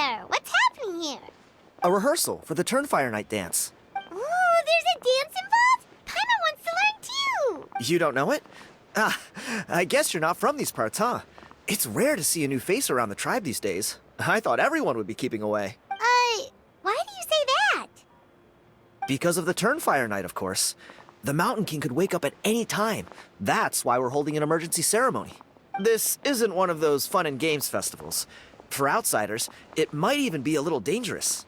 there? What's happening here? A rehearsal for the Turnfire Night dance. Ooh, there's a dance involved? Paimon wants to learn too! You don't know it? Ah, I guess you're not from these parts, huh? It's rare to see a new face around the tribe these days. I thought everyone would be keeping away. Why do you say that? Because of the Turnfire Night, of course. The Mountain King could wake up at any time. That's why we're holding an emergency ceremony. This isn't one of those fun and games festivals. For outsiders, it might even be a little dangerous.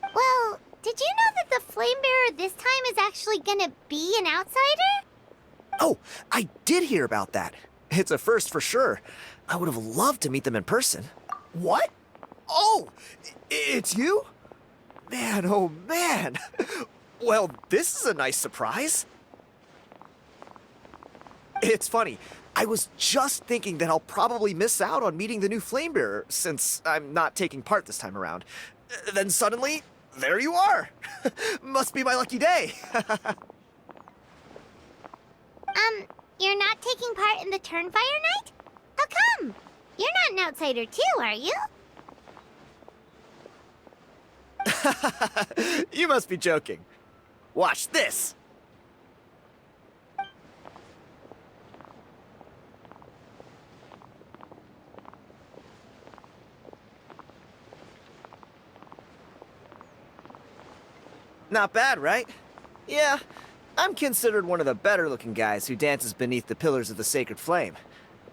Well, did you know that the Flame Bearer this time is actually gonna be an outsider? Oh, I did hear about that. It's a first for sure. I would have loved to meet them in person. What? Oh, it's you? Man, oh man. Well, this is a nice surprise. It's funny. I was just thinking that I'll probably miss out on meeting the new Flamebearer since I'm not taking part this time around. Then suddenly, there you are. Must be my lucky day. You're not taking part in the Turnfire Night? How come? You're not an outsider too, are you? You must be joking. Watch this. Not bad, right? Yeah, I'm considered one of the better-looking guys who dances beneath the pillars of the sacred flame.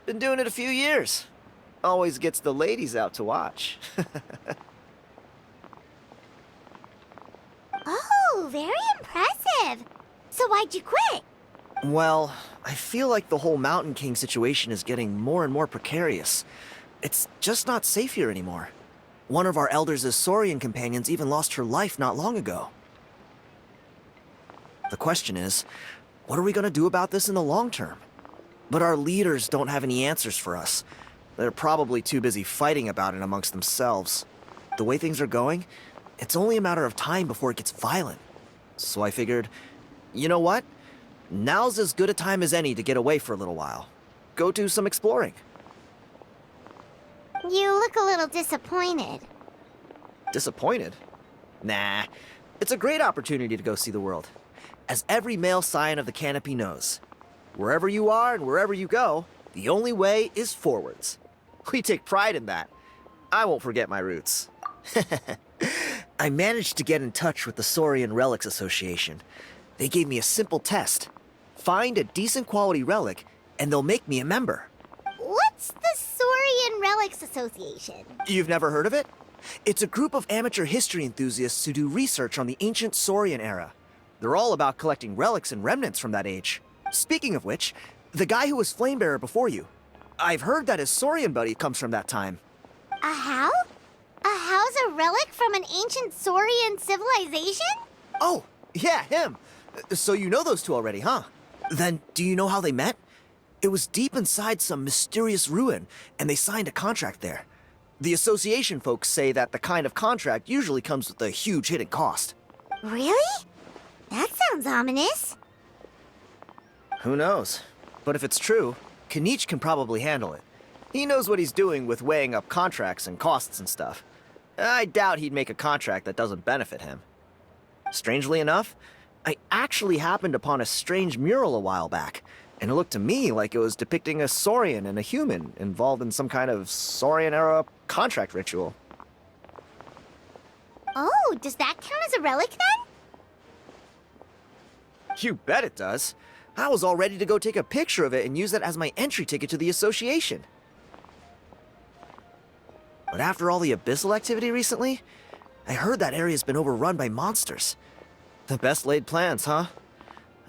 Been doing it a few years. Always gets the ladies out to watch. Oh, very impressive. So why'd you quit? Well, I feel like the whole Mountain King situation is getting more and more precarious. It's just not safe here anymore. One of our elders' Saurian companions even lost her life not long ago. The question is, what are we going to do about this in the long term? But our leaders don't have any answers for us. They're probably too busy fighting about it amongst themselves. The way things are going, it's only a matter of time before it gets violent. So I figured, you know what? Now's as good a time as any to get away for a little while. Go do some exploring. You look a little disappointed. Disappointed? Nah, it's a great opportunity to go see the world. As every male scion of the canopy knows, wherever you are and wherever you go, the only way is forwards. We take pride in that. I won't forget my roots. I managed to get in touch with the Saurian Relics Association. They gave me a simple test. Find a decent quality relic, and they'll make me a member. What's the Saurian Relics Association? You've never heard of it? It's a group of amateur history enthusiasts who do research on the ancient Saurian era. They're all about collecting relics and remnants from that age. Speaking of which, the guy who was Flamebearer before you, I've heard that his Saurian buddy comes from that time. A how? A how's a relic from an ancient Saurian civilization? Oh, yeah, him. So you know those two already, huh? Then, do you know how they met? It was deep inside some mysterious ruin, and they signed a contract there. The association folks say that the kind of contract usually comes with a huge hidden cost. Really? That sounds ominous. Who knows? But if it's true, Kanich can probably handle it. He knows what he's doing with weighing up contracts and costs and stuff. I doubt he'd make a contract that doesn't benefit him. Strangely enough, I actually happened upon a strange mural a while back, and it looked to me like it was depicting a Saurian and a human involved in some kind of Saurian-era contract ritual. Oh, does that count as a relic then? You bet it does. I was all ready to go take a picture of it and use it as my entry ticket to the association. But after all the abyssal activity recently, I heard that area's been overrun by monsters. The best laid plans, huh?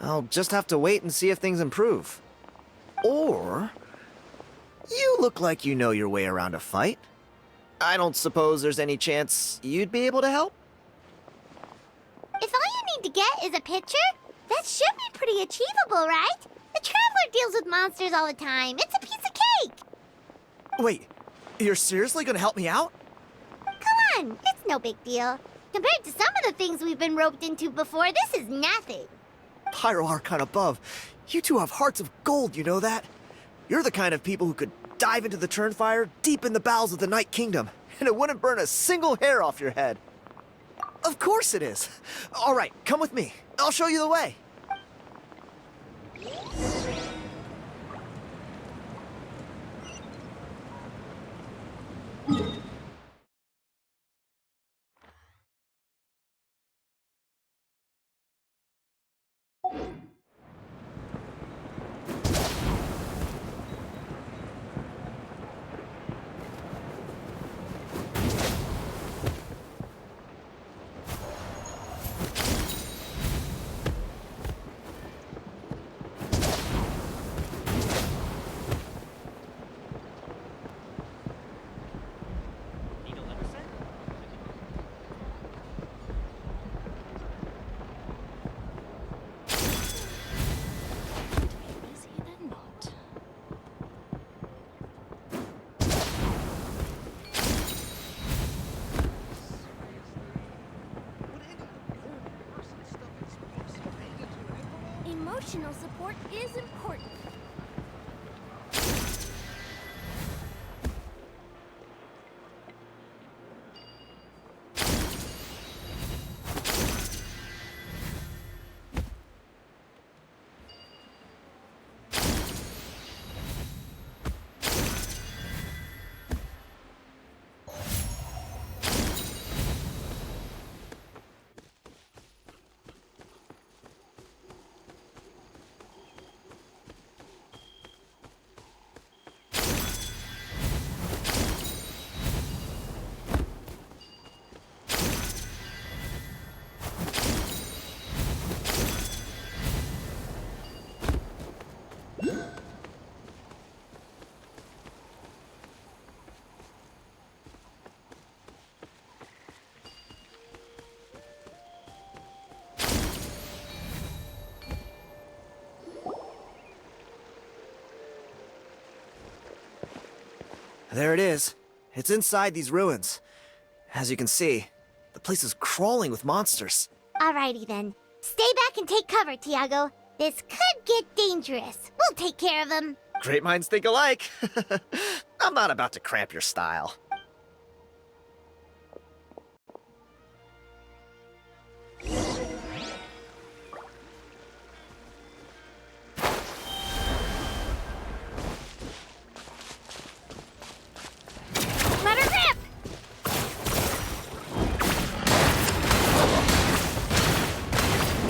I'll just have to wait and see if things improve. Or, you look like you know your way around a fight. I don't suppose there's any chance you'd be able to help? If all you need to get is a picture, that should be pretty achievable, right? The Traveler deals with monsters all the time. It's a piece of cake. Wait, you're seriously gonna help me out? Come on, it's no big deal. Compared to some of the things we've been roped into before, this is nothing. Pyro Archon above, you two have hearts of gold, you know that? You're the kind of people who could dive into the Turnfire deep in the bowels of the Night Kingdom and it wouldn't burn a single hair off your head. Of course it is. All right, come with me. I'll show you the way. Emotional support is important. There it is. It's inside these ruins. As you can see, the place is crawling with monsters. Alrighty then. Stay back and take cover, Tiago. This could get dangerous. We'll take care of him. Great minds think alike. I'm not about to cramp your style. Let her rip!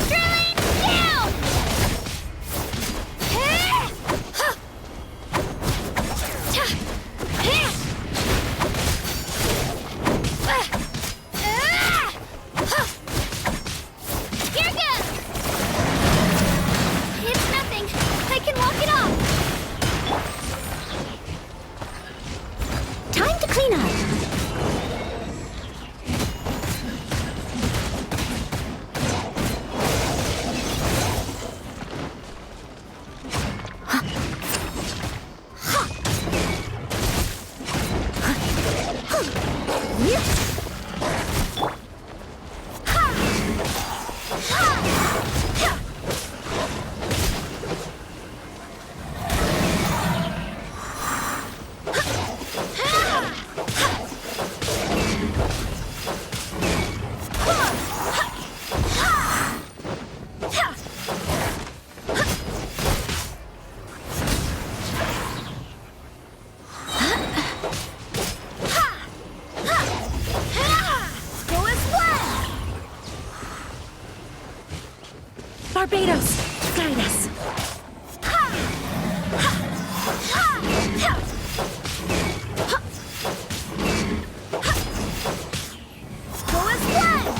Drilling down! Here goes! It's nothing. I can walk it off. Time to clean up. Barbados, guide us. Go as one!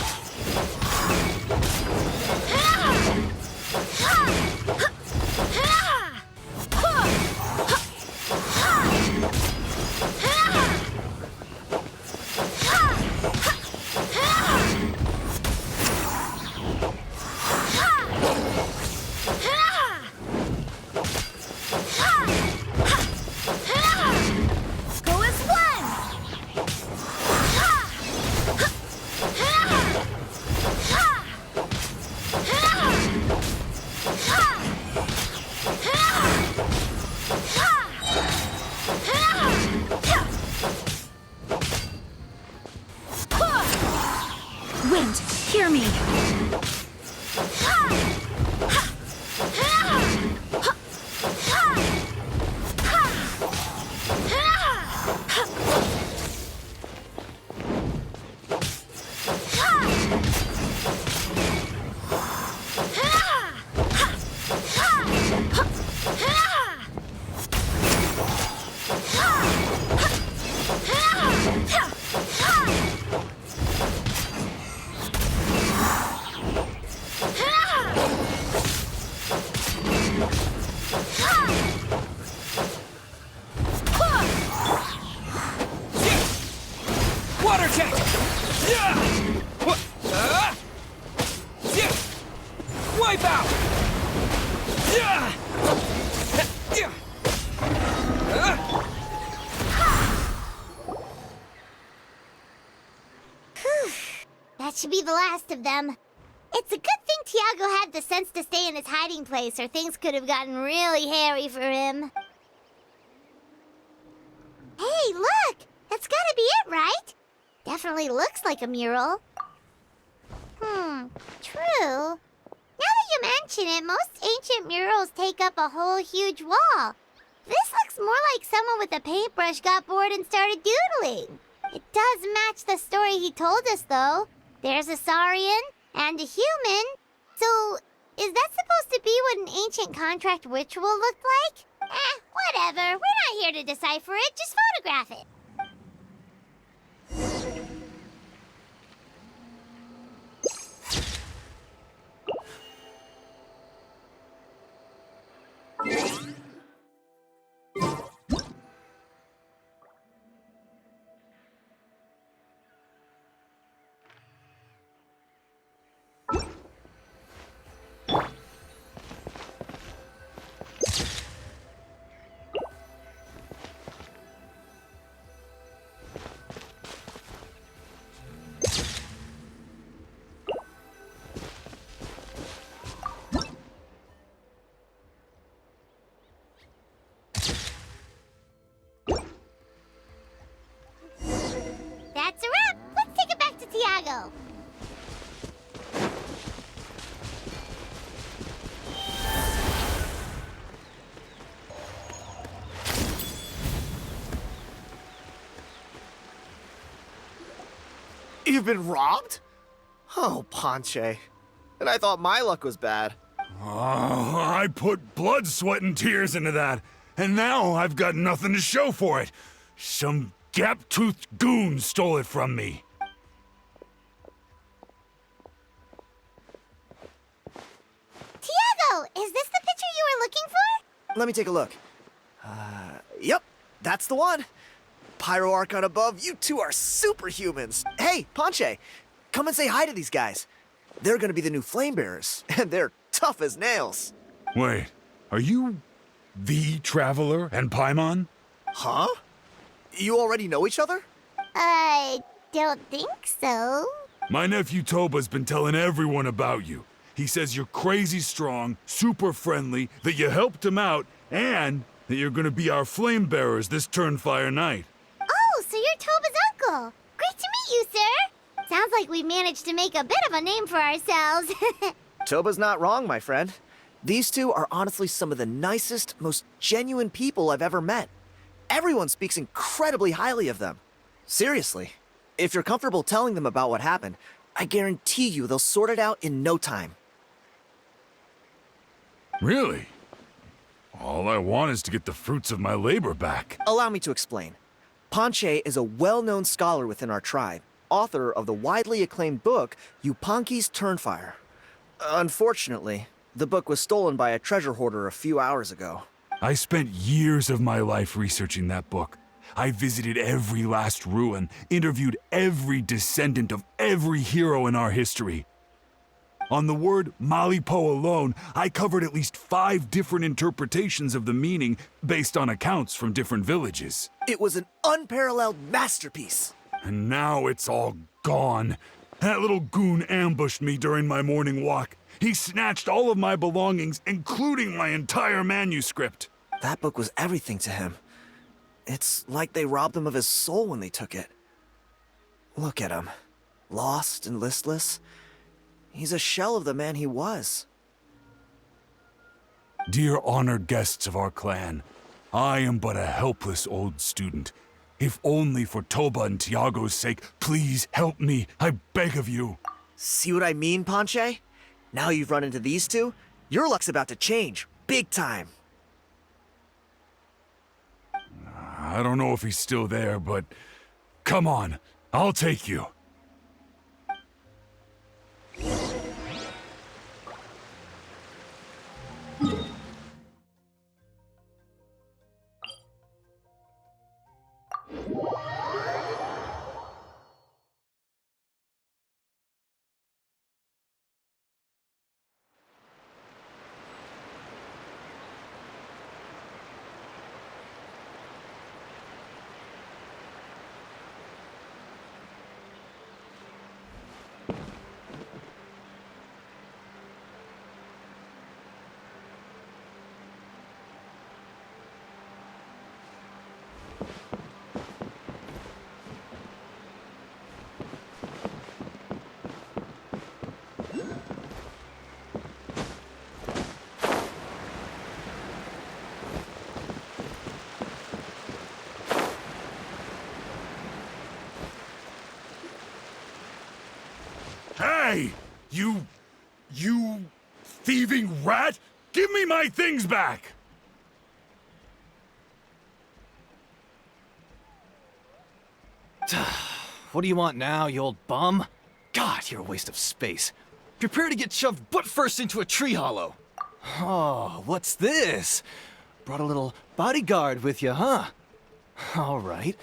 to be the last of them. It's a good thing Tiago had the sense to stay in his hiding place, or things could have gotten really hairy for him. Hey, look! That's gotta be it, right? Definitely looks like a mural. True. Now that you mention it, most ancient murals take up a whole huge wall. This looks more like someone with a paintbrush got bored and started doodling. It does match the story he told us, though. There's a Saurian and a human. So, is that supposed to be what an ancient contract ritual looked like? Whatever. We're not here to decipher it. Just photograph it. That's a wrap. Let's take it back to Tiago. You've been robbed? Oh, Ponche. And I thought my luck was bad. Oh, I put blood, sweat, and tears into that, and now I've got nothing to show for it. Some gap-toothed goon stole it from me. Tiago, is this the picture you were looking for? Let me take a look. Yep, that's the one. Pyro Archon above, you two are superhumans. Hey, Ponche, come and say hi to these guys. They're gonna be the new flame bearers, and they're tough as nails. Wait, are you the Traveler and Paimon? Huh? You already know each other? I don't think so. My nephew Toba's been telling everyone about you. He says you're crazy strong, super friendly, that you helped him out, and that you're gonna be our flame bearers this Turnfire night. Oh, so you're Toba's uncle. Great to meet you, sir. Sounds like we managed to make a bit of a name for ourselves. Toba's not wrong, my friend. These two are honestly some of the nicest, most genuine people I've ever met. Everyone speaks incredibly highly of them. Seriously, if you're comfortable telling them about what happened, I guarantee you they'll sort it out in no time. Really? All I want is to get the fruits of my labor back. Allow me to explain. Ponche is a well-known scholar within our tribe, author of the widely acclaimed book, Yupanqui's Turnfire. Unfortunately, the book was stolen by a treasure hoarder a few hours ago. I spent years of my life researching that book. I visited every last ruin, interviewed every descendant of every hero in our history. On the word Malipo alone, I covered at least 5 different interpretations of the meaning based on accounts from different villages. It was an unparalleled masterpiece. And now it's all gone. That little goon ambushed me during my morning walk. He snatched all of my belongings, including my entire manuscript. That book was everything to him. It's like they robbed him of his soul when they took it. Look at him. Lost and listless. He's a shell of the man he was. Dear honored guests of our clan, I am but a helpless old student. If only for Toba and Tiago's sake, please help me, I beg of you. See what I mean, Ponche? Now you've run into these two, your luck's about to change, big time. I don't know if he's still there, but come on, I'll take you. Hey! You thieving rat! Give me my things back! What do you want now, you old bum? God, you're a waste of space. Prepare to get shoved butt first into a tree hollow. Oh, what's this? Brought a little bodyguard with you, huh? All right,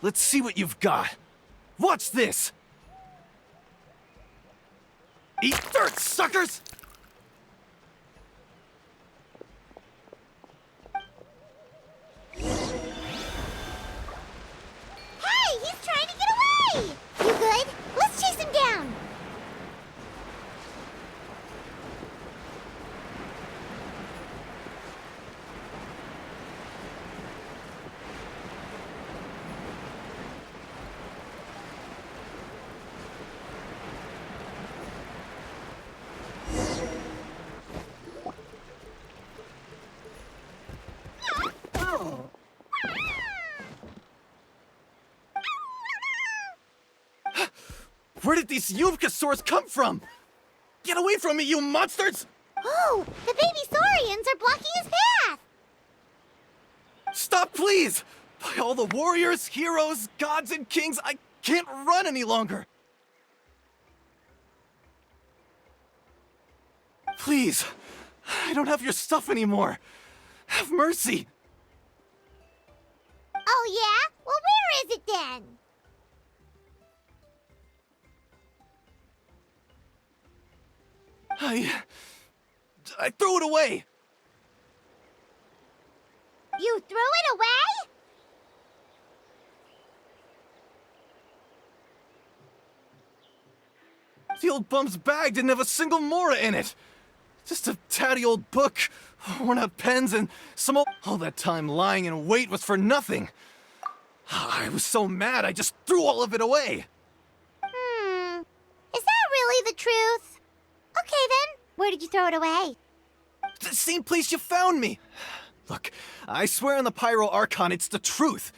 let's see what you've got. What's this? Eat dirt, suckers! Hey, he's trying to get away! You good? Let's chase him down. Where did these Yubkasaurs come from? Get away from me, you monsters! Oh, the baby saurians are blocking his path. Stop, please! By all the warriors, heroes, gods, and kings, I can't run any longer! Please, I don't have your stuff anymore. Have mercy! Oh, yeah? Well, where is it then? I threw it away! You threw it away? The old bum's bag didn't have a single mora in it! Just a tatty old book, worn out pens, and some old... All that time lying in wait was for nothing! I was so mad, I just threw all of it away! Is that really the truth? Okay, then. Where did you throw it away? The same place you found me! Look, I swear on the Pyro Archon it's the truth!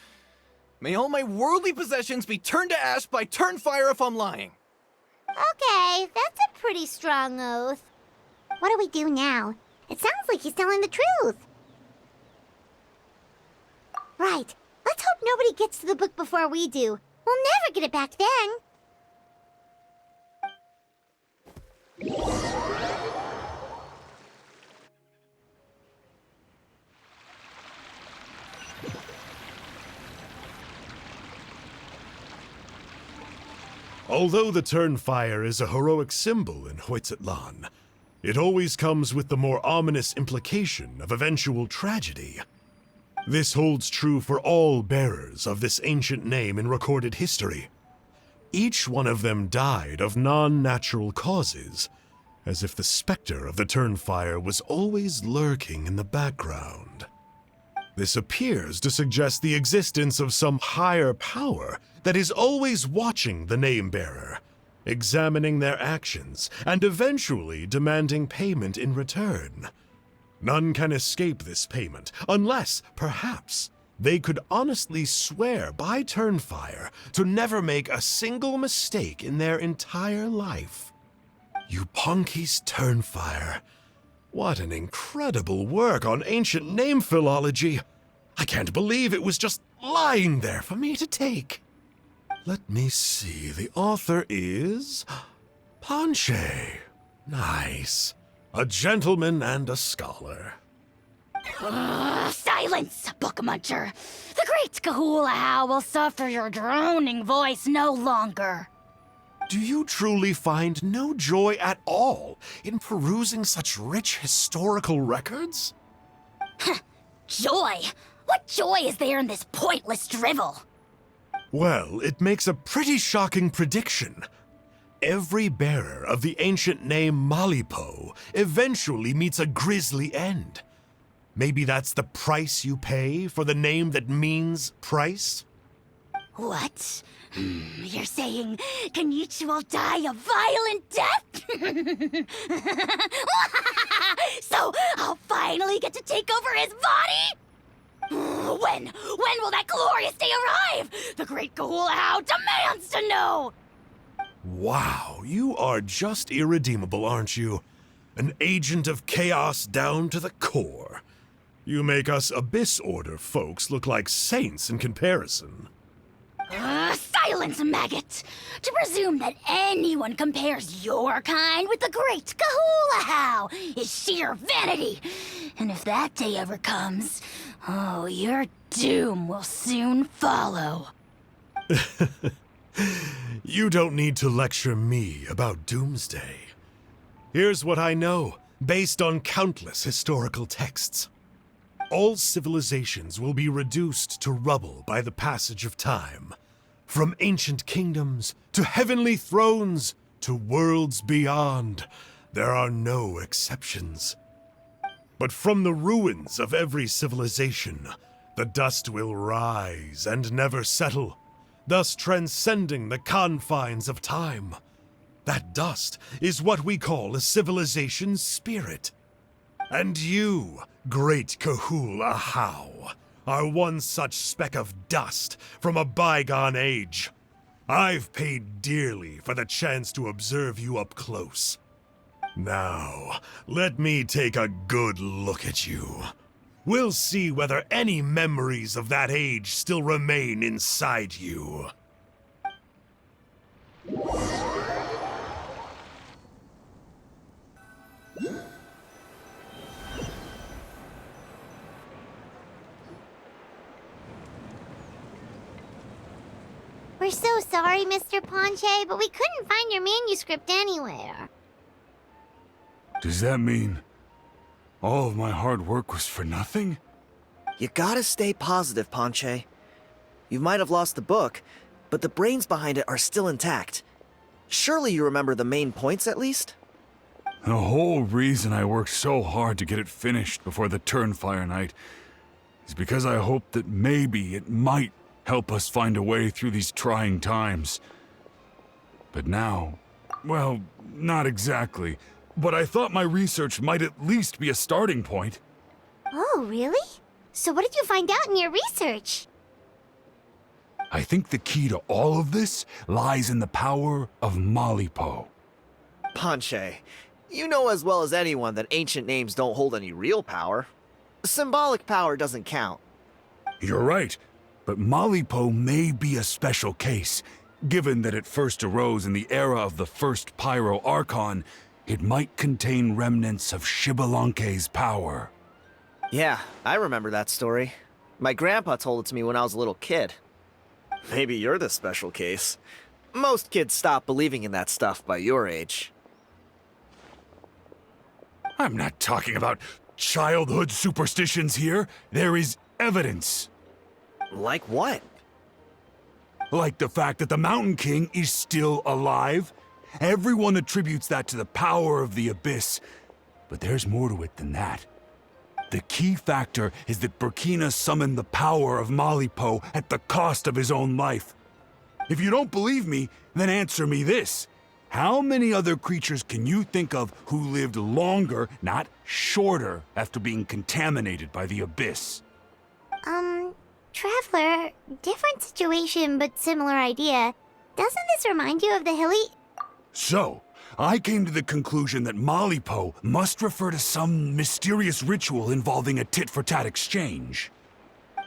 May all my worldly possessions be turned to ash by Turnfire if I'm lying! Okay, that's a pretty strong oath. What do we do now? It sounds like he's telling the truth. Right. Let's hope nobody gets to the book before we do. We'll never get it back then. Although the Turnfire is a heroic symbol in Hoytzatlan, it always comes with the more ominous implication of eventual tragedy. This holds true for all bearers of this ancient name in recorded history. Each one of them died of non-natural causes, as if the specter of the Turnfire was always lurking in the background. This appears to suggest the existence of some higher power that is always watching the name-bearer, examining their actions, and eventually demanding payment in return. None can escape this payment, unless, perhaps, they could honestly swear by Turnfire to never make a single mistake in their entire life. Yuponki's Turnfire. What an incredible work on ancient name philology. I can't believe it was just lying there for me to take. Let me see, the author is... Panche. Nice. A gentleman and a scholar. Silence, book muncher! The great Kahulahow will suffer your droning voice no longer. Do you truly find no joy at all in perusing such rich historical records? Joy? What joy is there in this pointless drivel? Well, it makes a pretty shocking prediction. Every bearer of the ancient name Malipo eventually meets a grisly end. Maybe that's the price you pay for the name that means price? What? You're saying Kenichi will die a violent death? So I'll finally get to take over his body? When will that glorious day arrive? The great Kahulahow demands to know! Wow, you are just irredeemable, aren't you? An agent of chaos down to the core. You make us Abyss Order folks look like saints in comparison. Silence, maggot! To presume that anyone compares your kind with the great Kahula is sheer vanity. And if that day ever comes, oh, your doom will soon follow. You don't need to lecture me about Doomsday. Here's what I know, based on countless historical texts. All civilizations will be reduced to rubble by the passage of time. From ancient kingdoms, to heavenly thrones, to worlds beyond, there are no exceptions. But from the ruins of every civilization, the dust will rise and never settle, thus transcending the confines of time. That dust is what we call a civilization's spirit. And you, great Kahula How, are one such speck of dust from a bygone age. I've paid dearly for the chance to observe you up close. Now, let me take a good look at you. We'll see whether any memories of that age still remain inside you. We're so sorry, Mr. Ponche, but we couldn't find your manuscript anywhere. Does that mean all of my hard work was for nothing? You gotta stay positive, Ponche. You might have lost the book, but the brains behind it are still intact. Surely you remember the main points at least? The whole reason I worked so hard to get it finished before the Turnfire Night is because I hoped that maybe it might help us find a way through these trying times. But now, well, not exactly. But I thought my research might at least be a starting point. Oh, really? So what did you find out in your research? I think the key to all of this lies in the power of Malipo. Ponche, you know as well as anyone that ancient names don't hold any real power. Symbolic power doesn't count. You're right, but Malipo may be a special case. Given that it first arose in the era of the first Pyro Archon, it might contain remnants of Shibalanke's power. Yeah, I remember that story. My grandpa told it to me when I was a little kid. Maybe you're the special case. Most kids stop believing in that stuff by your age. I'm not talking about childhood superstitions here. There is evidence. Like what? Like the fact that the Mountain King is still alive. Everyone attributes that to the power of the Abyss. But there's more to it than that. The key factor is that Burkina summoned the power of Malipo at the cost of his own life. If you don't believe me, then answer me this. How many other creatures can you think of who lived longer, not shorter, after being contaminated by the Abyss? Traveler, different situation but similar idea. Doesn't this remind you of the hilly... So, I came to the conclusion that Malipo must refer to some mysterious ritual involving a tit-for-tat exchange.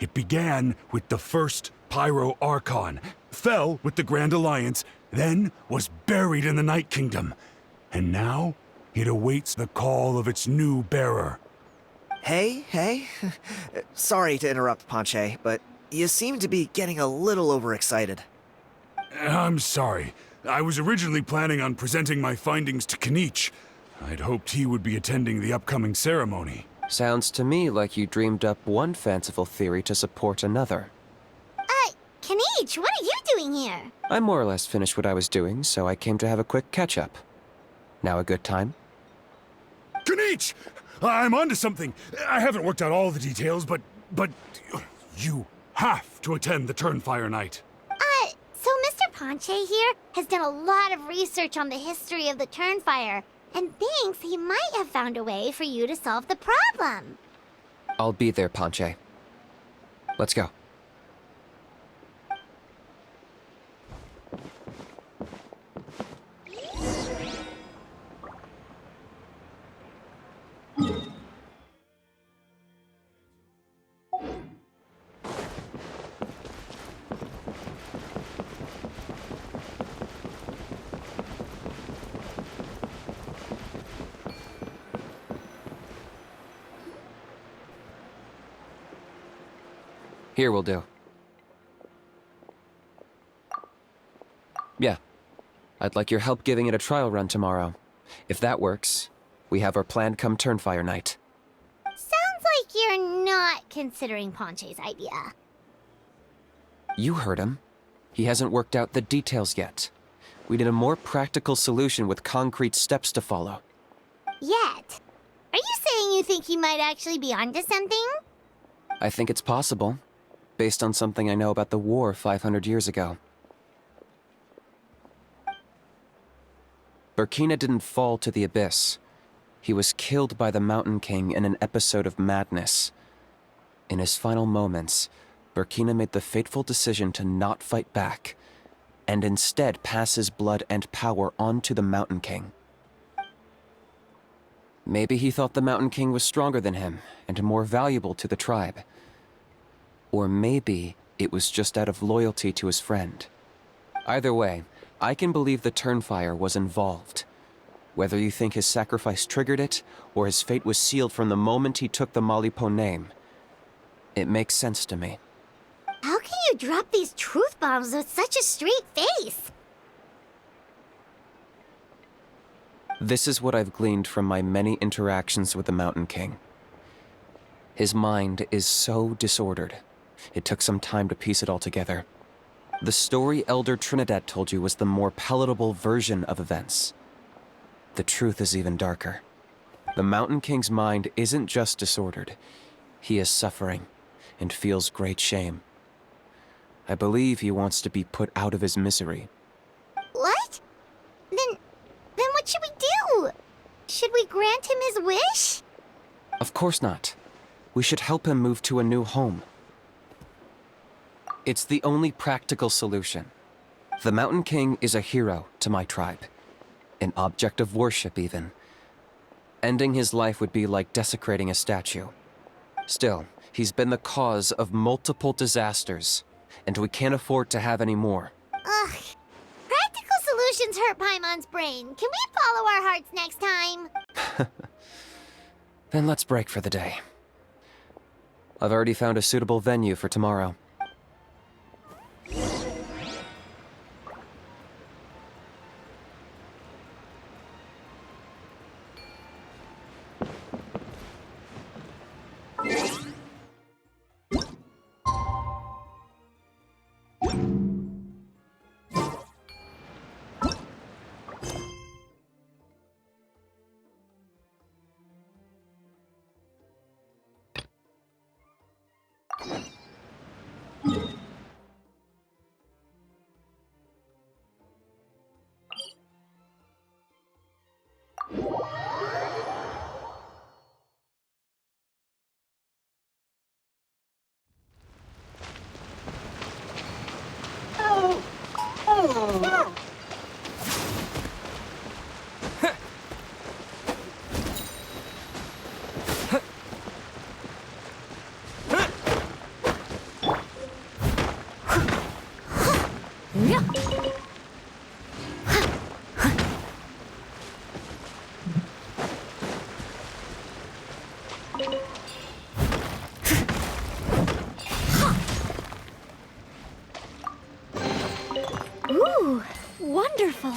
It began with the first Pyro Archon, fell with the Grand Alliance, then was buried in the Night Kingdom, and now it awaits the call of its new bearer. Hey. Sorry to interrupt, Ponche, but you seem to be getting a little overexcited. I'm sorry. I was originally planning on presenting my findings to Kanich. I'd hoped he would be attending the upcoming ceremony. Sounds to me like you dreamed up one fanciful theory to support another. Kanich, what are you doing here? I more or less finished what I was doing, so I came to have a quick catch-up. Now a good time? Kanich! I'm onto something. I haven't worked out all the details, but you have to attend the Turnfire Night. So Mr. Ponche here has done a lot of research on the history of the Turnfire, and thinks he might have found a way for you to solve the problem. I'll be there, Ponche. Let's go. Here will do. Yeah. I'd like your help giving it a trial run tomorrow. If that works, we have our planned come Turnfire night. Sounds like you're not considering Ponche's idea. You heard him. He hasn't worked out the details yet. We need a more practical solution with concrete steps to follow. Yet. Are you saying you think he might actually be onto something? I think it's possible, based on something I know about the war 500 years ago. Burkina didn't fall to the abyss. He was killed by the Mountain King in an episode of madness. In his final moments, Burkina made the fateful decision to not fight back, and instead pass his blood and power on to the Mountain King. Maybe he thought the Mountain King was stronger than him, and more valuable to the tribe. Or maybe it was just out of loyalty to his friend. Either way, I can believe the Turnfire was involved. Whether you think his sacrifice triggered it, or his fate was sealed from the moment he took the Malipo name, it makes sense to me. How can you drop these truth bombs with such a straight face? This is what I've gleaned from my many interactions with the Mountain King. His mind is so disordered. It took some time to piece it all together. The story Elder Trinidad told you was the more palatable version of events. The truth is even darker. The Mountain King's mind isn't just disordered. He is suffering and feels great shame. I believe he wants to be put out of his misery. What? Then what should we do? Should we grant him his wish? Of course not. We should help him move to a new home. It's the only practical solution. The Mountain King is a hero to my tribe. An object of worship, even. Ending his life would be like desecrating a statue. Still, he's been the cause of multiple disasters, and we can't afford to have any more. Ugh. Practical solutions hurt Paimon's brain. Can we follow our hearts next time? Then let's break for the day. I've already found a suitable venue for tomorrow. Ooh, wonderful.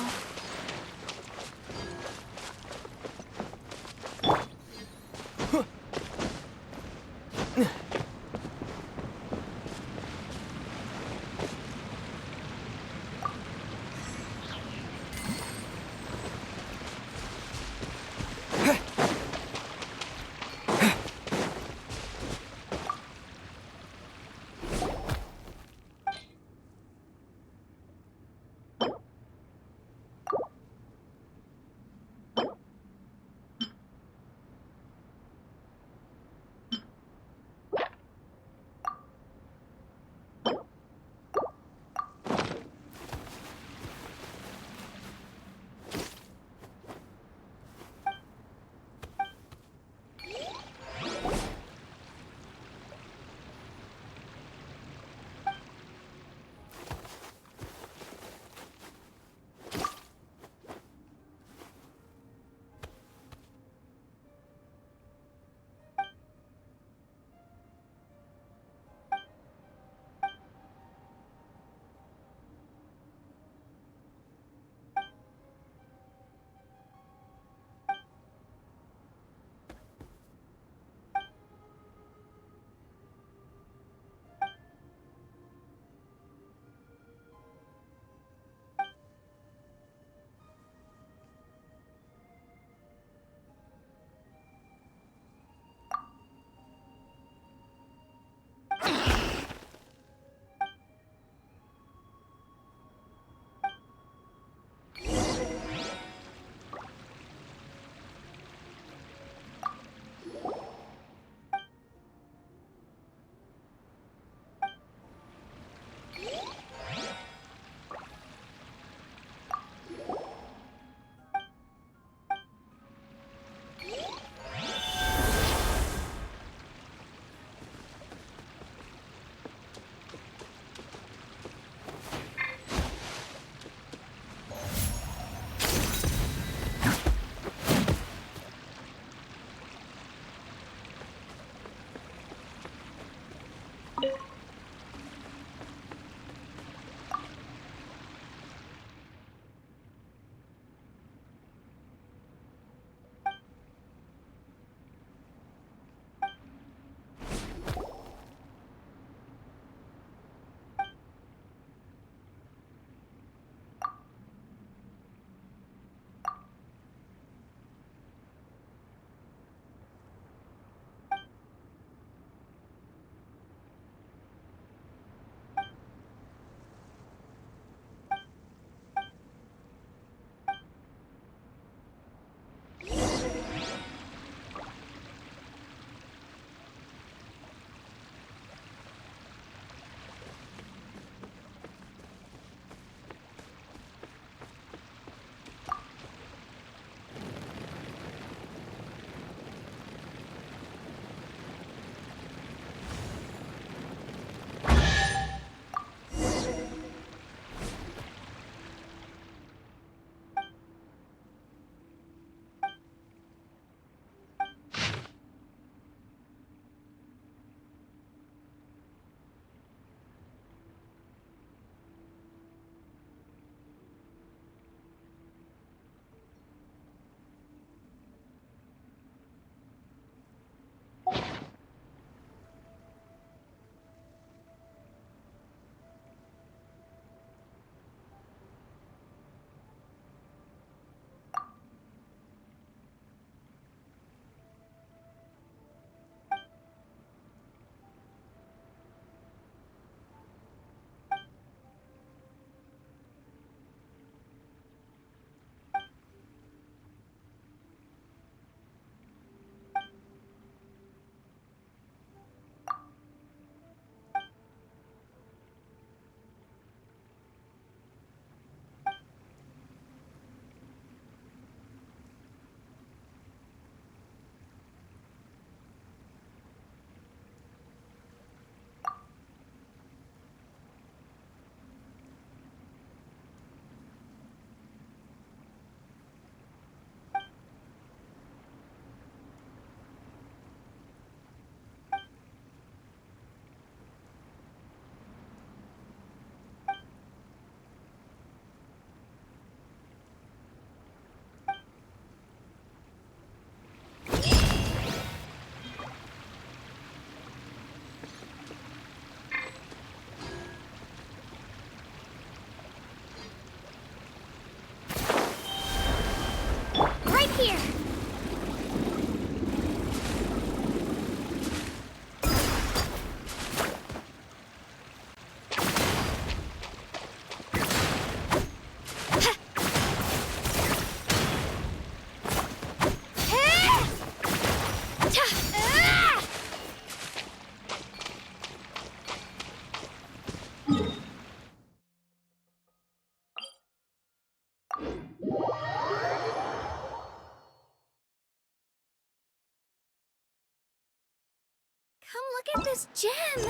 this gem.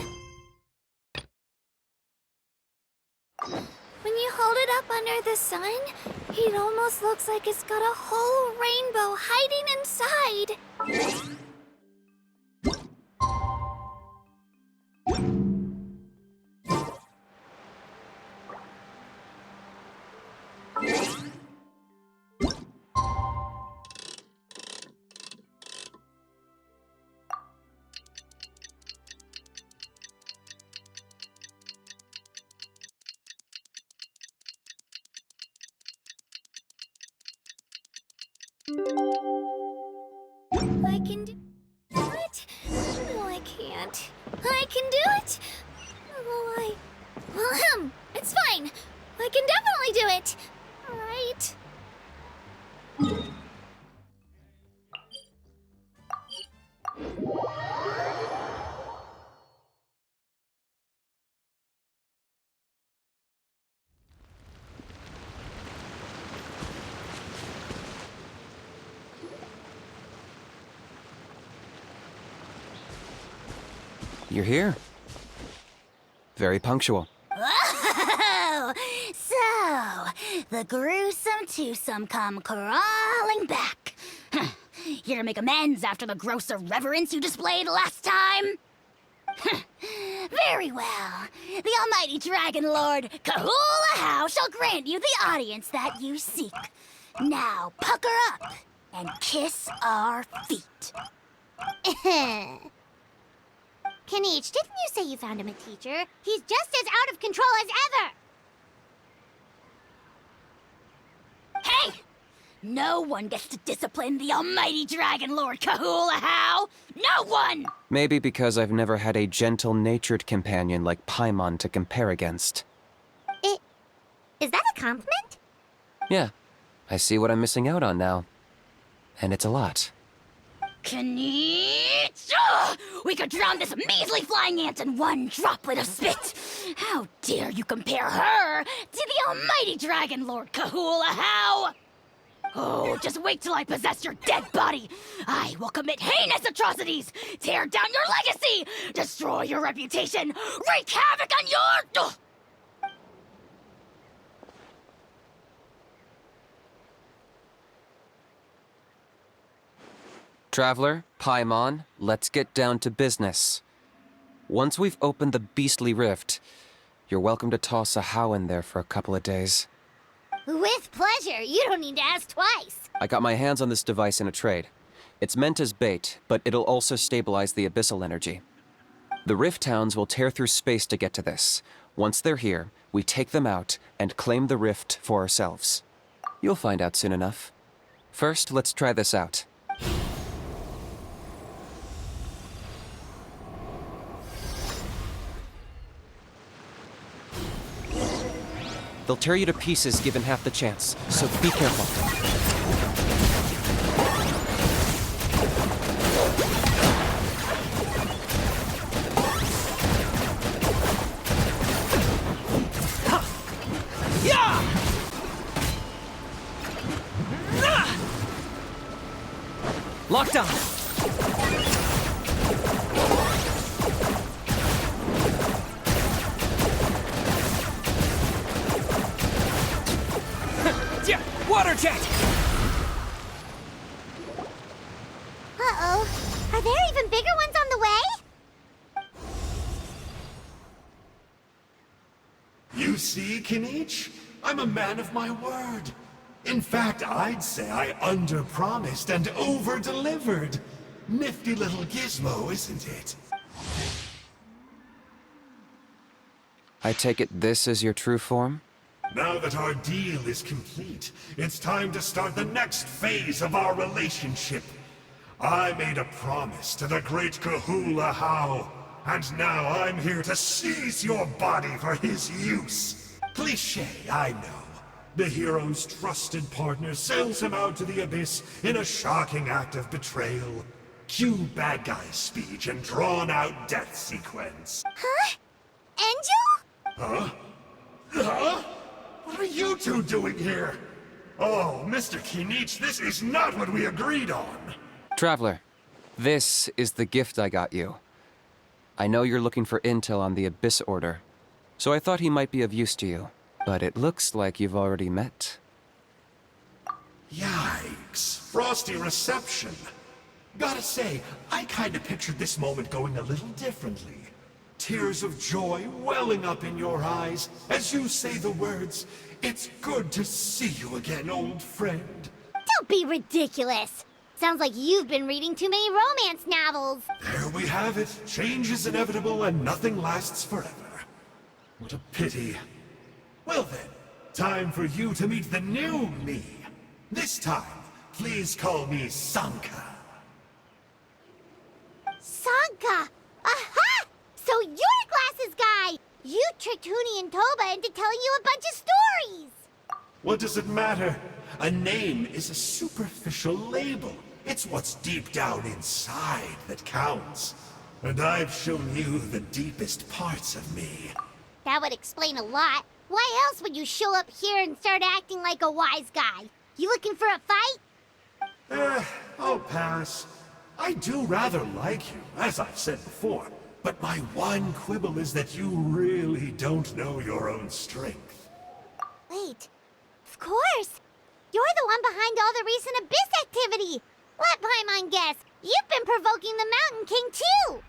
When you hold it up under the sun, it almost looks like it's got a whole rainbow hiding inside. I can do it. No, I can't. I can do it. Oh, it's fine. I can definitely do it. Right? You're here. Very punctual. Oh, so the gruesome twosome come crawling back. Here to make amends after the gross irreverence you displayed last time? Very well. The almighty Dragon Lord Kahula How shall grant you the audience that you seek. Now pucker up and kiss our feet. Kenichi, didn't you say you found him a teacher? He's just as out of control as ever! Hey! No one gets to discipline the almighty Dragon Lord Kahula How! No one! Maybe because I've never had a gentle-natured companion like Paimon to compare against. Is that a compliment? Yeah, I see what I'm missing out on now. And it's a lot. Kenichi! Ugh! We could drown this measly flying ant in one droplet of spit! How dare you compare her to the almighty Dragon Lord Kahula How! Oh, just wait till I possess your dead body! I will commit heinous atrocities! Tear down your legacy! Destroy your reputation! Wreak havoc on your... Ugh! Traveler, Paimon, let's get down to business. Once we've opened the beastly rift, you're welcome to toss a How in there for a couple of days. With pleasure. You don't need to ask twice. I got my hands on this device in a trade. It's meant as bait, but it'll also stabilize the abyssal energy. The rift towns will tear through space to get to this. Once they're here, we take them out and claim the rift for ourselves. You'll find out soon enough. First, let's try this out. They'll tear you to pieces given half the chance, so be careful. Locked on! Water jet! Uh-oh. Are there even bigger ones on the way? You see, Kenichi? I'm a man of my word. In fact, I'd say I under-promised and over-delivered. Nifty little gizmo, isn't it? I take it this is your true form? Now that our deal is complete, it's time to start the next phase of our relationship. I made a promise to the great Kahula How, and now I'm here to seize your body for his use. Cliché, I know. The hero's trusted partner sells him out to the abyss in a shocking act of betrayal. Cue bad guy speech and drawn-out death sequence. Huh? Angel? Huh? Huh? What are you two doing here? Oh, Mr. Kenichi, this is not what we agreed on. Traveler, this is the gift I got you. I know you're looking for intel on the Abyss Order, so I thought he might be of use to you. But it looks like you've already met. Yikes. Frosty reception. Gotta say, I kinda pictured this moment going a little differently. Tears of joy welling up in your eyes as you say the words, "It's good to see you again, old friend." Don't be ridiculous. Sounds like you've been reading too many romance novels. There we have it. Change is inevitable and nothing lasts forever. What a pity. Well then, time for you to meet the new me. This time, please call me Sanka. Sanka! Aha! So you're the glasses guy! You tricked Huni and Toba into telling you a bunch of stories! What does it matter? A name is a superficial label. It's what's deep down inside that counts. And I've shown you the deepest parts of me. That would explain a lot. Why else would you show up here and start acting like a wise guy? You looking for a fight? I'll pass. I do rather like you, as I've said before. But my one quibble is that you really don't know your own strength. Wait. Of course! You're the one behind all the recent Abyss activity! Let Paimon guess, you've been provoking the Mountain King too!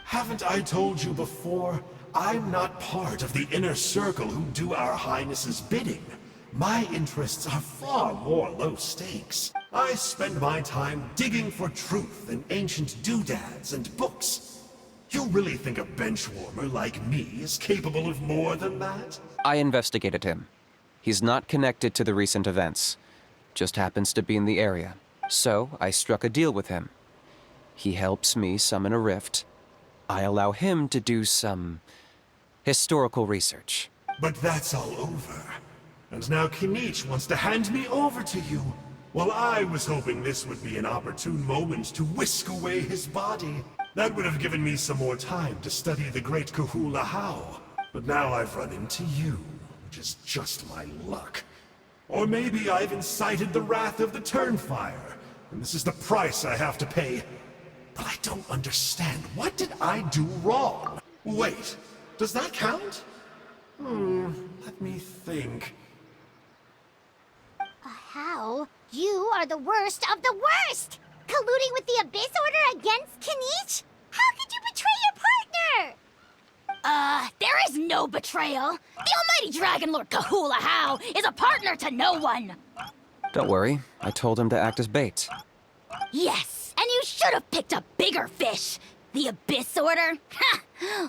Haven't I told you before? I'm not part of the inner circle who do our highnesses' bidding. My interests are far more low stakes. I spend my time digging for truth in ancient doodads and books. You really think a benchwarmer like me is capable of more than that? I investigated him. He's not connected to the recent events. Just happens to be in the area. So, I struck a deal with him. He helps me summon a rift. I allow him to do some historical research. But that's all over. And now Kinich wants to hand me over to you. Well, I was hoping this would be an opportune moment to whisk away his body. That would have given me some more time to study the great Kahula How. But now I've run into you, which is just my luck. Or maybe I've incited the wrath of the Turnfire, and this is the price I have to pay. But I don't understand. What did I do wrong? Wait, does that count? Let me think. How? You are the worst of the worst! Colluding with the Abyss Order against Kinich? How could you betray your partner? There is no betrayal. The almighty Dragon Lord Kahula How is a partner to no one. Don't worry, I told him to act as bait. Yes, and you should have picked a bigger fish. The Abyss Order? Ha!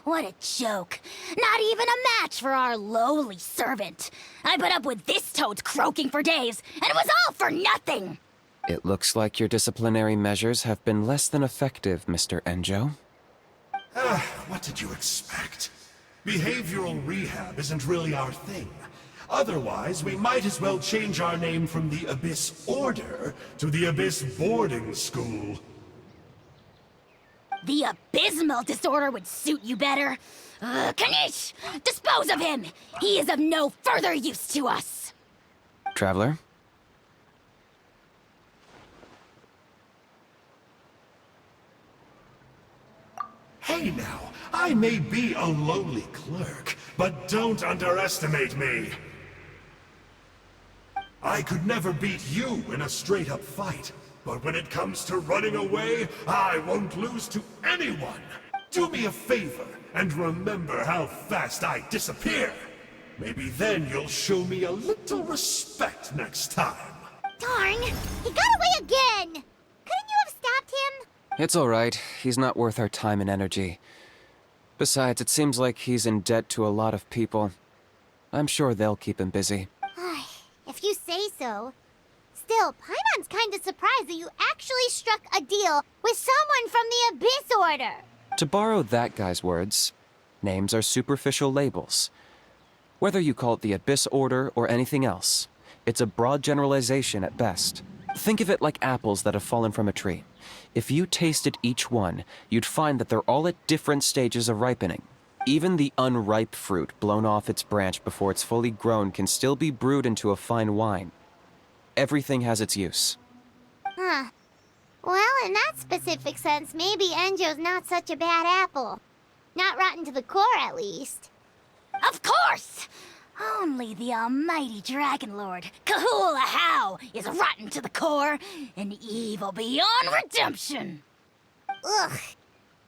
What a joke. Not even a match for our lowly servant. I put up with this toad croaking for days, and it was all for nothing. It looks like your disciplinary measures have been less than effective, Mr. Enjo. What did you expect? Behavioral rehab isn't really our thing. Otherwise, we might as well change our name from the Abyss Order to the Abyss Boarding School. The abysmal disorder would suit you better. Kanish! Dispose of him! He is of no further use to us! Traveler? Hey now, I may be a lowly clerk, but don't underestimate me. I could never beat you in a straight-up fight, but when it comes to running away, I won't lose to anyone. Do me a favor and remember how fast I disappear. Maybe then you'll show me a little respect next time. Darn! He got away again! Couldn't you have stopped him? It's alright. He's not worth our time and energy. Besides, it seems like he's in debt to a lot of people. I'm sure they'll keep him busy. If you say so. Still, Paimon's kinda surprised that you actually struck a deal with someone from the Abyss Order. To borrow that guy's words, names are superficial labels. Whether you call it the Abyss Order or anything else, it's a broad generalization at best. Think of it like apples that have fallen from a tree. If you tasted each one, you'd find that they're all at different stages of ripening. Even the unripe fruit blown off its branch before it's fully grown can still be brewed into a fine wine. Everything has its use. Huh. Well, in that specific sense, maybe Enjo's not such a bad apple. Not rotten to the core, at least. Of course! Only the almighty Dragon Lord, Kahula How, is rotten to the core and evil beyond redemption. Ugh.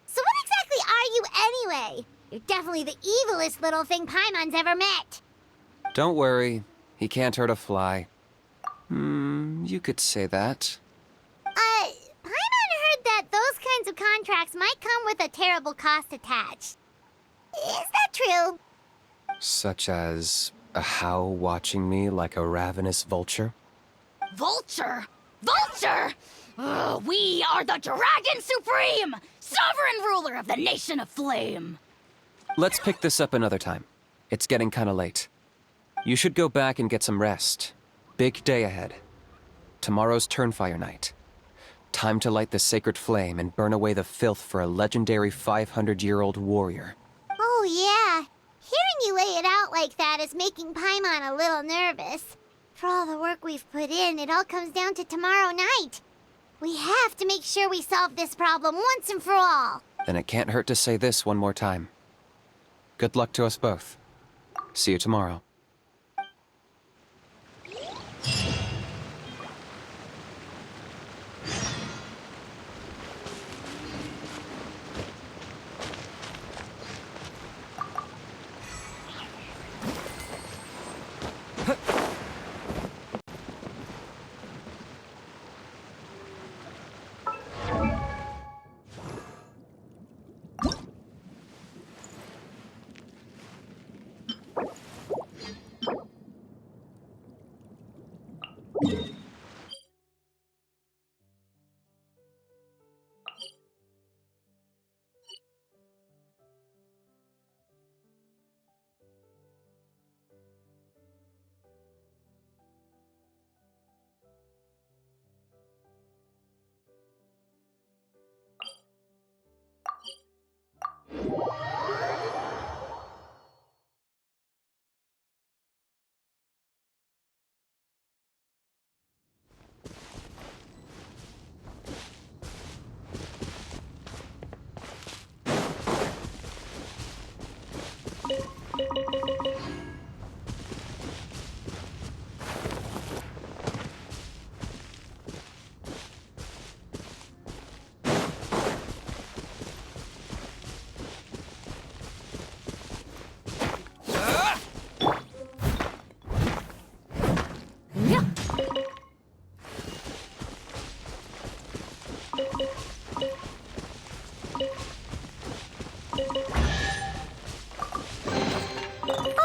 So what exactly are you anyway? You're definitely the evilest little thing Paimon's ever met. Don't worry, he can't hurt a fly. You could say that. Paimon heard that those kinds of contracts might come with a terrible cost attached. Is that true? Such as a How watching me like a ravenous vulture? Vulture? Vulture? Ugh, we are the Dragon Supreme, sovereign ruler of the Nation of Flame. Let's pick this up another time. It's getting kinda late. You should go back and get some rest. Big day ahead. Tomorrow's Turnfire night. Time to light the sacred flame and burn away the filth for a legendary 500-year-old warrior. Oh, yeah. Hearing you lay it out like that is making Paimon a little nervous. For all the work we've put in, it all comes down to tomorrow night. We have to make sure we solve this problem once and for all. Then it can't hurt to say this one more time. Good luck to us both. See you tomorrow.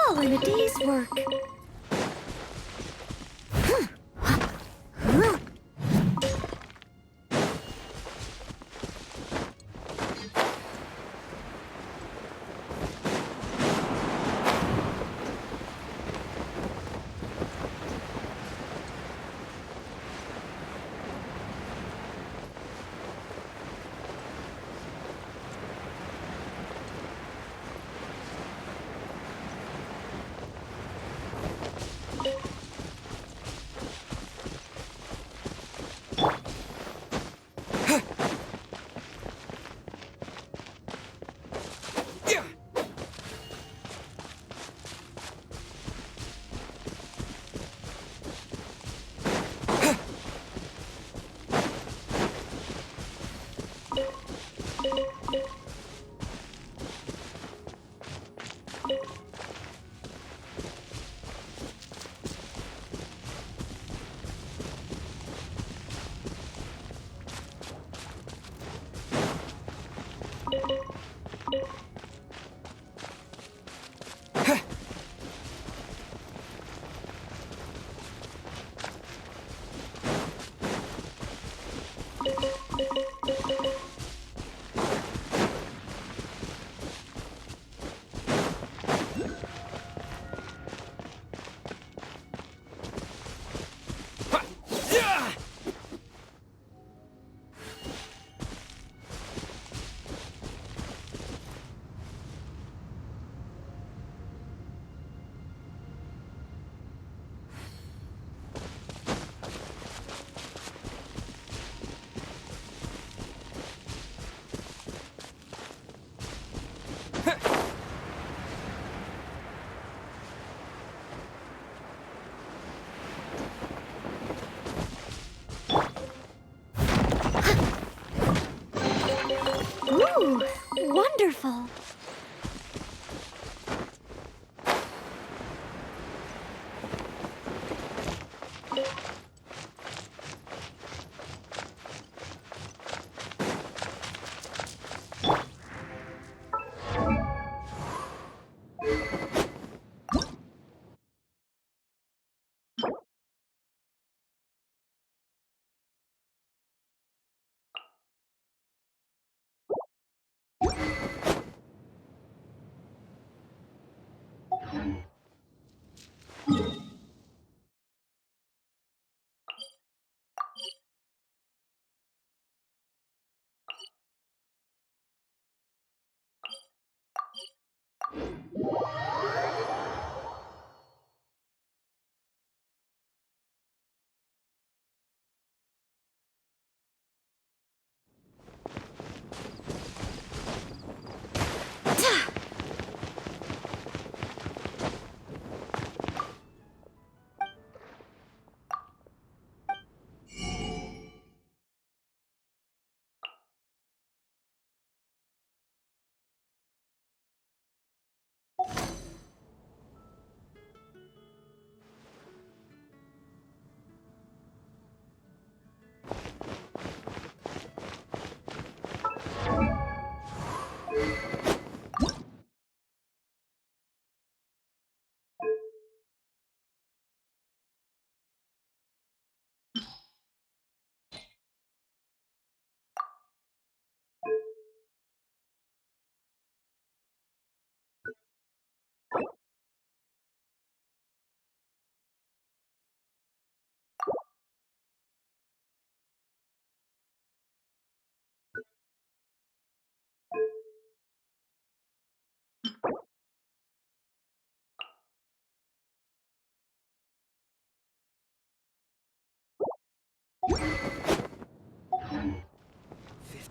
All in a day's work.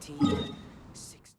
15, 16.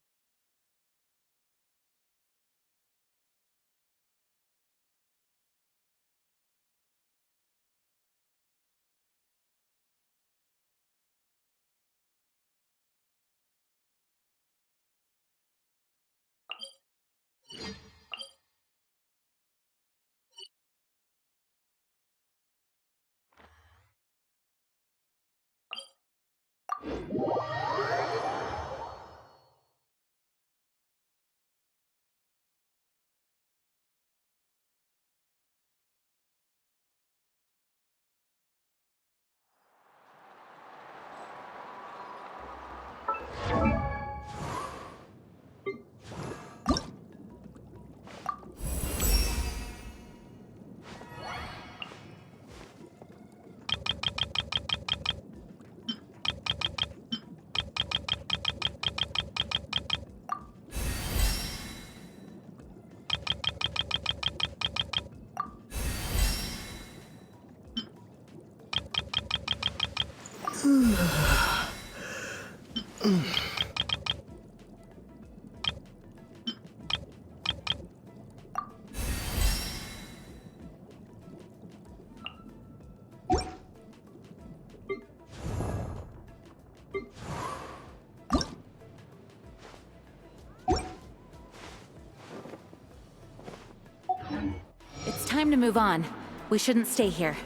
It's time to move on. We shouldn't stay here.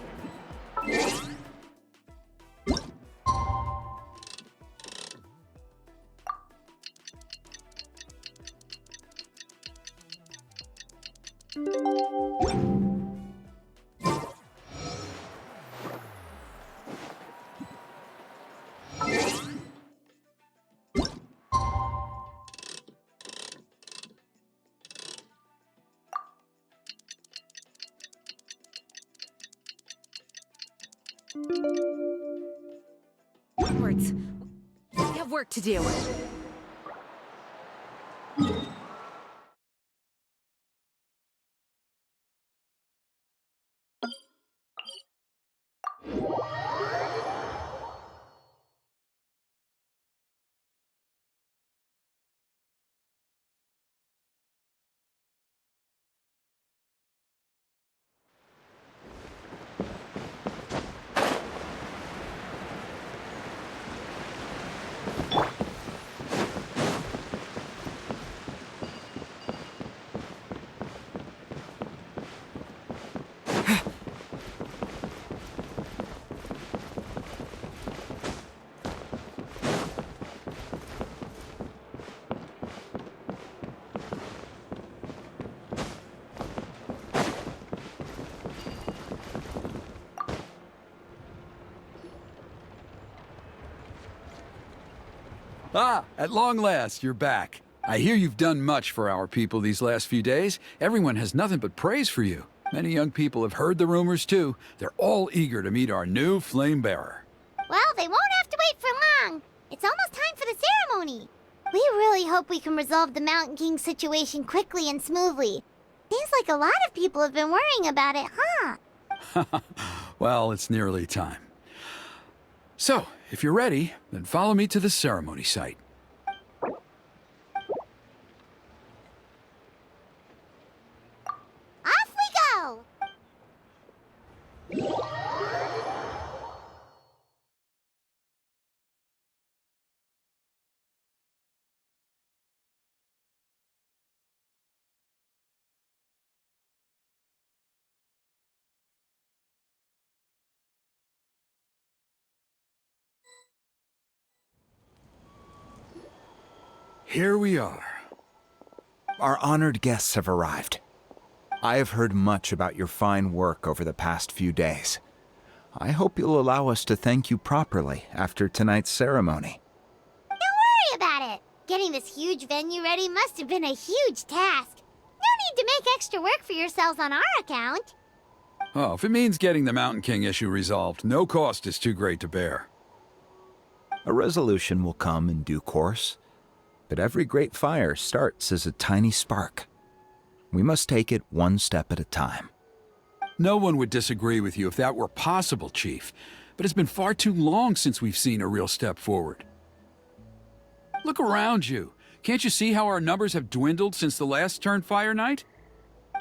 Onwards. We have work to do. Ah, at long last, you're back. I hear you've done much for our people these last few days. Everyone has nothing but praise for you. Many young people have heard the rumors too. They're all eager to meet our new flame bearer. Well, they won't have to wait for long. It's almost time for the ceremony. We really hope we can resolve the Mountain King situation quickly and smoothly. Seems like a lot of people have been worrying about it, huh? Well, it's nearly time. So, if you're ready, then follow me to the ceremony site. Off we go! Here we are. Our honored guests have arrived. I have heard much about your fine work over the past few days. I hope you'll allow us to thank you properly after tonight's ceremony. Don't worry about it. Getting this huge venue ready must have been a huge task. No need to make extra work for yourselves on our account. Oh, if it means getting the Mountain King issue resolved, no cost is too great to bear. A resolution will come in due course, but every great fire starts as a tiny spark. We must take it one step at a time. No one would disagree with you if that were possible, Chief, but it's been far too long since we've seen a real step forward. Look around you. Can't you see how our numbers have dwindled since the last Turnfire night?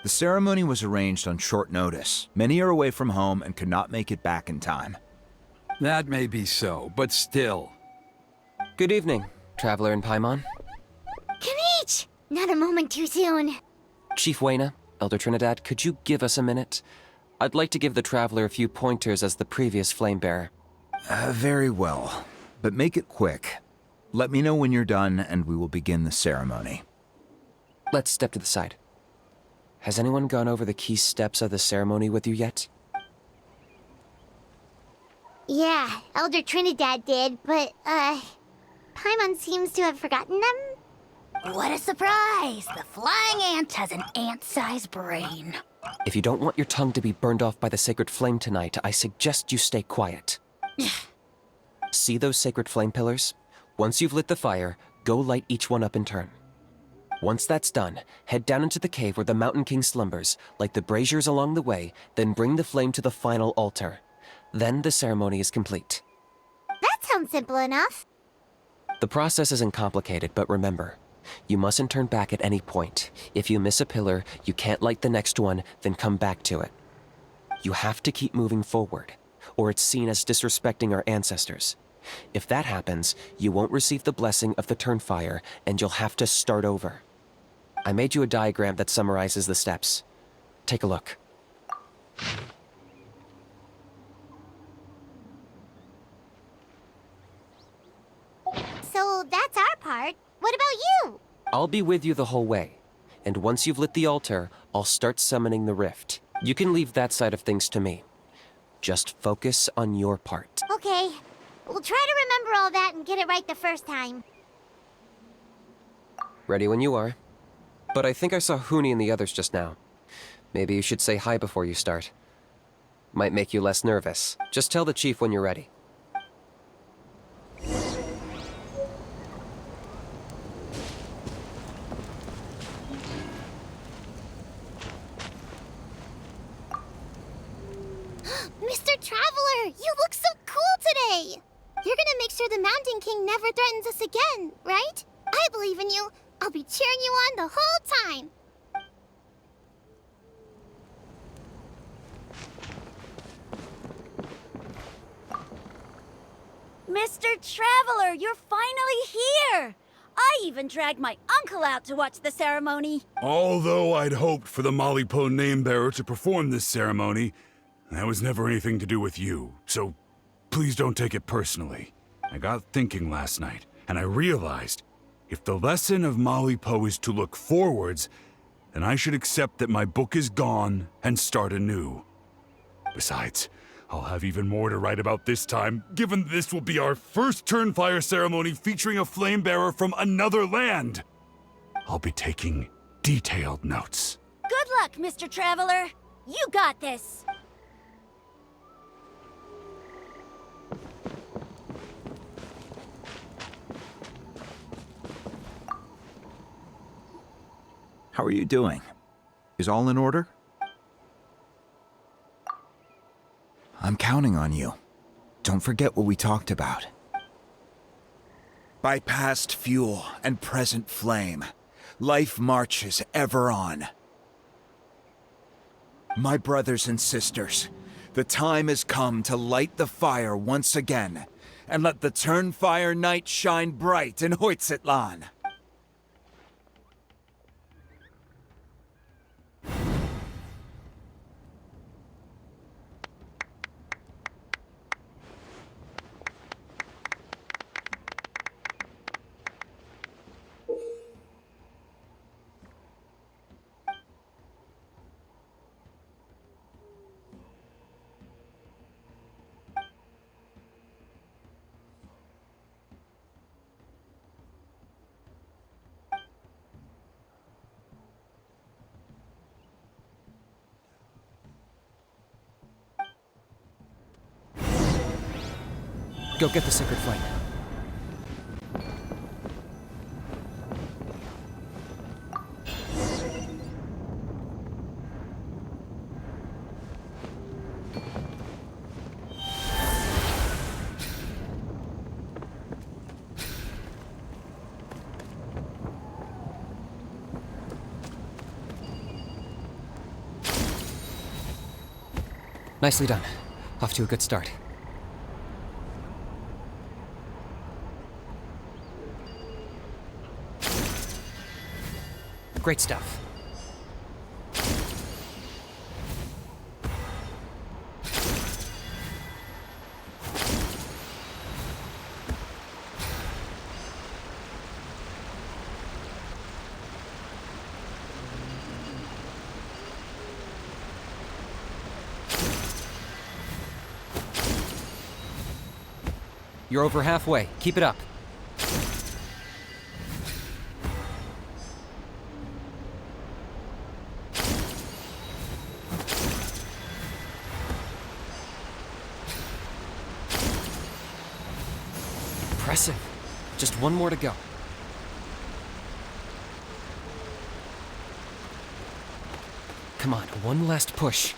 The ceremony was arranged on short notice. Many are away from home and could not make it back in time. That may be so, but still. Good evening, Traveler in Paimon. Kanich! Not a moment too soon. Chief Wayna, Elder Trinidad, could you give us a minute? I'd like to give the Traveler a few pointers as the previous Flamebearer. Very well, but make it quick. Let me know when you're done and we will begin the ceremony. Let's step to the side. Has anyone gone over the key steps of the ceremony with you yet? Yeah, Elder Trinidad did, but, Paimon seems to have forgotten them. What a surprise! The flying ant has an ant-sized brain. If you don't want your tongue to be burned off by the sacred flame tonight, I suggest you stay quiet. See those sacred flame pillars? Once you've lit the fire, go light each one up in turn. Once that's done, head down into the cave where the Mountain King slumbers, light the braziers along the way, then bring the flame to the final altar. Then the ceremony is complete. That sounds simple enough. The process isn't complicated, but remember, you mustn't turn back at any point. If you miss a pillar, you can't light the next one, then come back to it. You have to keep moving forward, or it's seen as disrespecting our ancestors. If that happens, you won't receive the blessing of the Turnfire, and you'll have to start over. I made you a diagram that summarizes the steps. Take a look. So that's our part. What about you? I'll be with you the whole way, and once you've lit the altar, I'll start summoning the rift. You can leave that side of things to me. Just focus on your part. Okay. We'll try to remember all that and get it right the first time. Ready when you are. But I think I saw Huni and the others just now. Maybe you should say hi before you start. Might make you less nervous. Just tell the chief when you're ready. Mr. Traveler, you look so cool today! You're gonna make sure the Mountain King never threatens us again, right? I believe in you. I'll be cheering you on the whole time. Mr. Traveler, you're finally here! I even dragged my uncle out to watch the ceremony. Although I'd hoped for the Malipo name-bearer to perform this ceremony, that was never anything to do with you, so please don't take it personally. I got thinking last night, and I realized if the lesson of Malipo is to look forwards, then I should accept that my book is gone and start anew. Besides, I'll have even more to write about this time, given this will be our first Turnfire ceremony featuring a flame bearer from another land. I'll be taking detailed notes. Good luck, Mr. Traveler. You got this. How are you doing? Is all in order? I'm counting on you. Don't forget what we talked about. By past fuel and present flame, life marches ever on. My brothers and sisters, the time has come to light the fire once again, and let the Turnfire night shine bright in Hoytzitlan. Go get the sacred flame. Nicely done. Off to a good start. Great stuff. You're over halfway. Keep it up. Impressive. Just one more to go. Come on, one last push.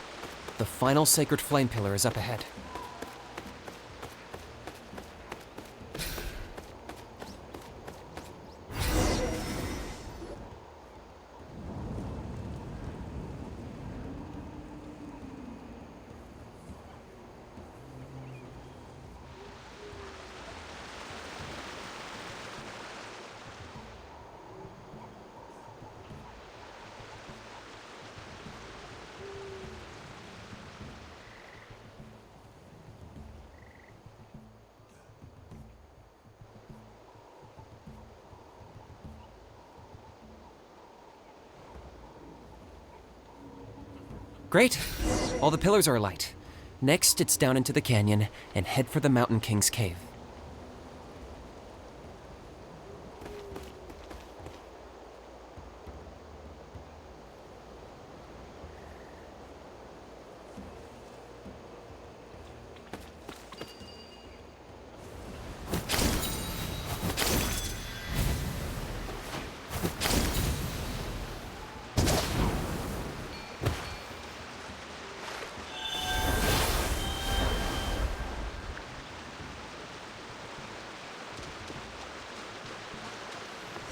The final sacred flame pillar is up ahead. Great! All the pillars are alight. Next, it's down into the canyon and head for the Mountain King's cave.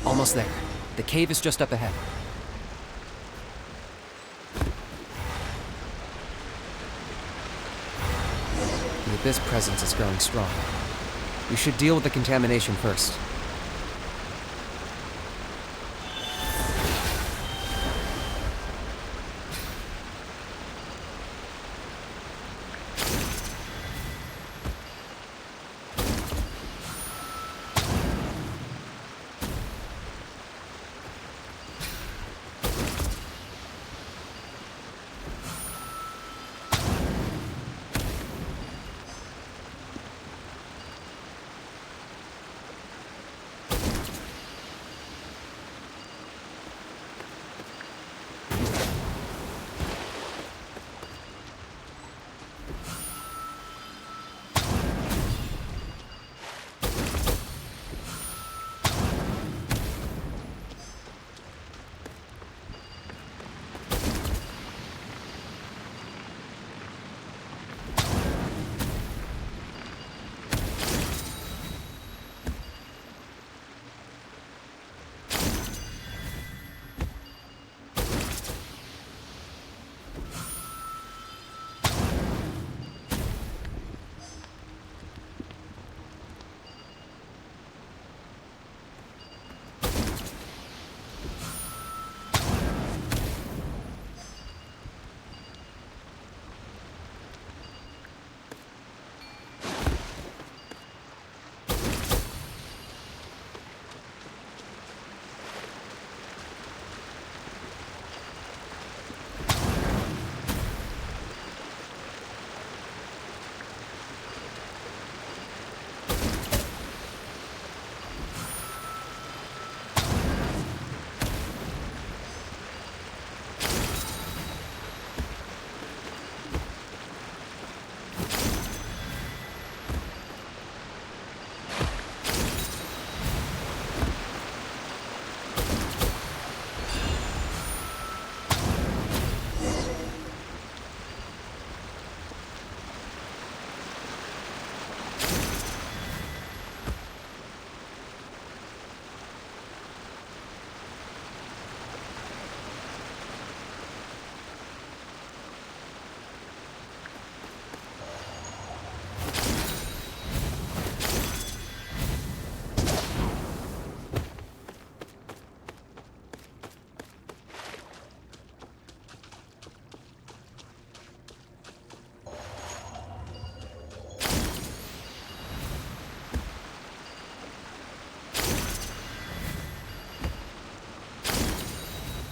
Almost there. The cave is just up ahead. The Abyss presence is growing strong. We should deal with the contamination first.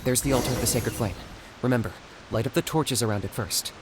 There's the altar of the sacred flame. Remember, light up the torches around it first.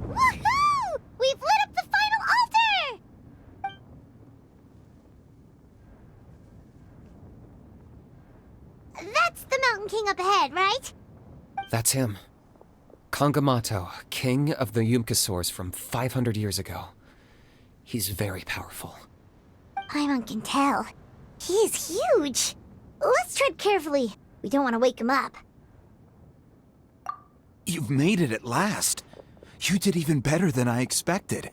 Woohoo! We've lit up the final altar! That's the Mountain King up ahead, right? That's him. Kangamato, king of the Yumkasaurs from 500 years ago. He's very powerful. Paimon can tell. He's huge. Let's tread carefully. We don't want to wake him up. You've made it at last. You did even better than I expected.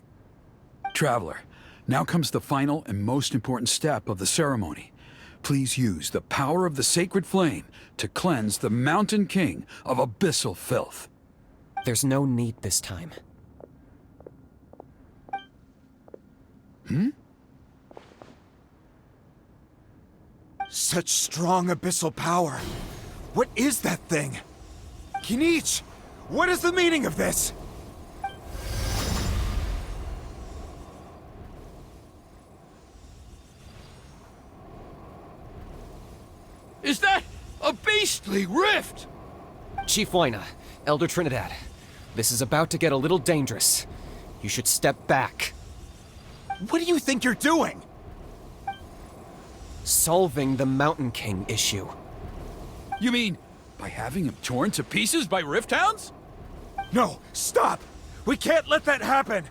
Traveler, now comes the final and most important step of the ceremony. Please use the power of the sacred flame to cleanse the Mountain King of abyssal filth. There's no need this time. Such strong abyssal power. What is that thing? Kinich, what is the meaning of this? Is that a beastly rift? Chief Waina, Elder Trinidad, this is about to get a little dangerous. You should step back. What do you think you're doing? Solving the Mountain King issue. You mean by having him torn to pieces by rift hounds? No, stop! We can't let that happen!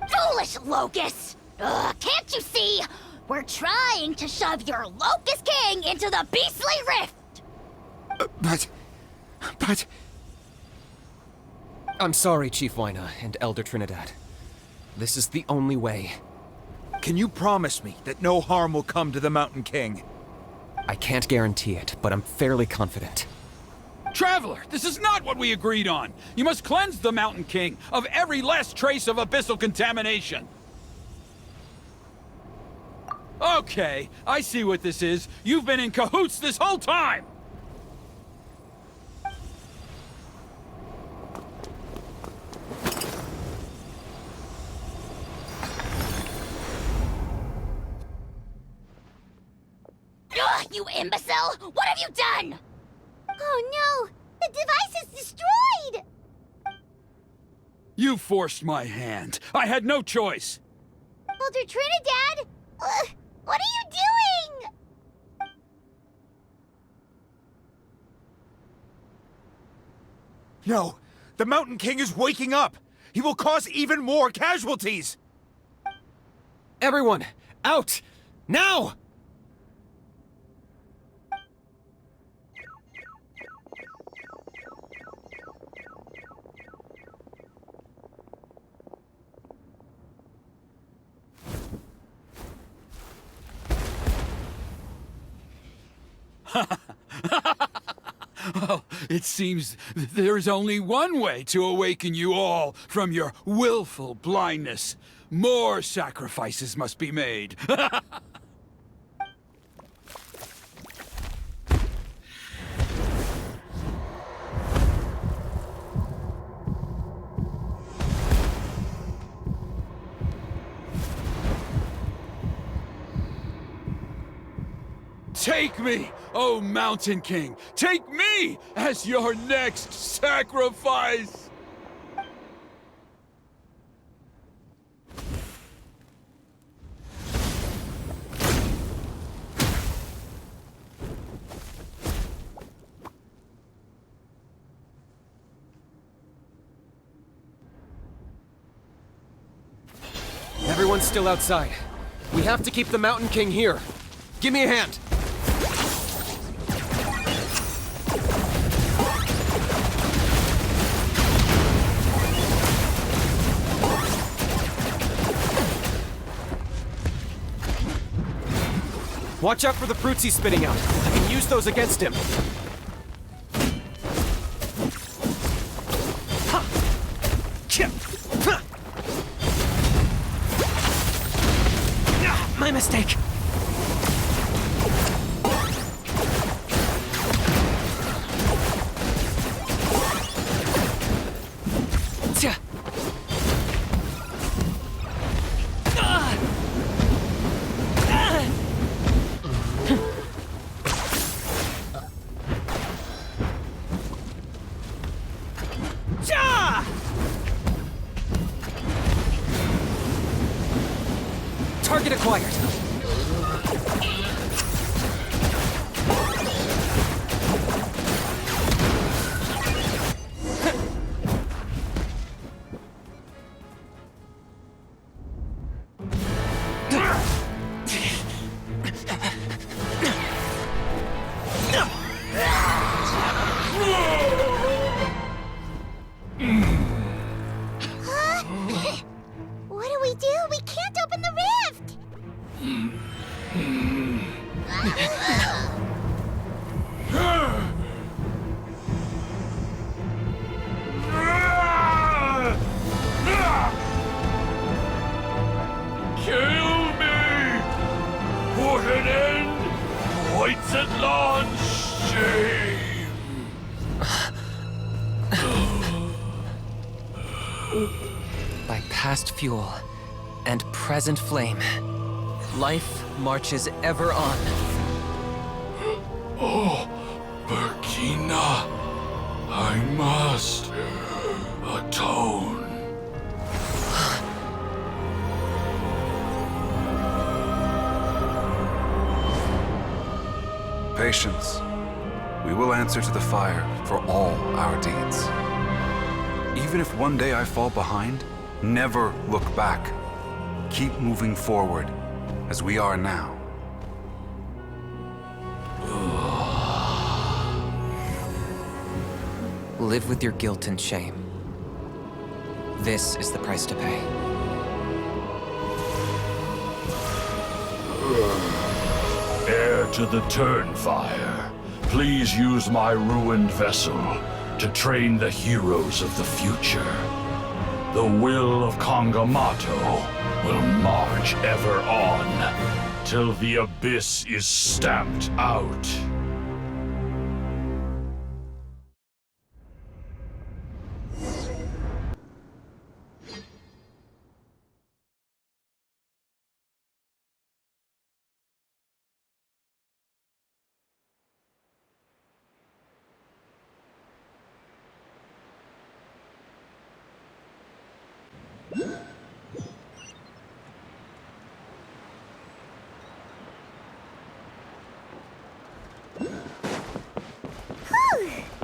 Foolish Locust! Can't you see? We're trying to shove your Locust King into the beastly rift! But... I'm sorry, Chief Waina and Elder Trinidad. This is the only way. Can you promise me that no harm will come to the Mountain King? I can't guarantee it, but I'm fairly confident. Traveler, this is not what we agreed on! You must cleanse the Mountain King of every last trace of abyssal contamination! Okay, I see what this is. You've been in cahoots this whole time! Ugh, you imbecile! What have you done? Oh no! The device is destroyed! You forced my hand. I had no choice. Elder Trinidad! What are you doing? No! The Mountain King is waking up! He will cause even more casualties! Everyone, out! Now! Well, it seems there is only one way to awaken you all from your willful blindness. More sacrifices must be made. Take me, O Mountain King! Take me as your next sacrifice! Everyone's still outside. We have to keep the Mountain King here. Give me a hand. Watch out for the fruits he's spitting out. I can use those against him. My mistake. Target acquired. What do we do? We can't open the rift! Kill me! Put an end to White's at launch shame! By past fuel and present flame, life marches ever on. Oh, Burkina, I must atone. Patience. We will answer to the fire for all our deeds. Even if one day I fall behind, never look back. Keep moving forward, as we are now. Live with your guilt and shame. This is the price to pay. Heir to the Turnfire, please use my ruined vessel to train the heroes of the future. The will of Kangamato will march ever on, till the abyss is stamped out.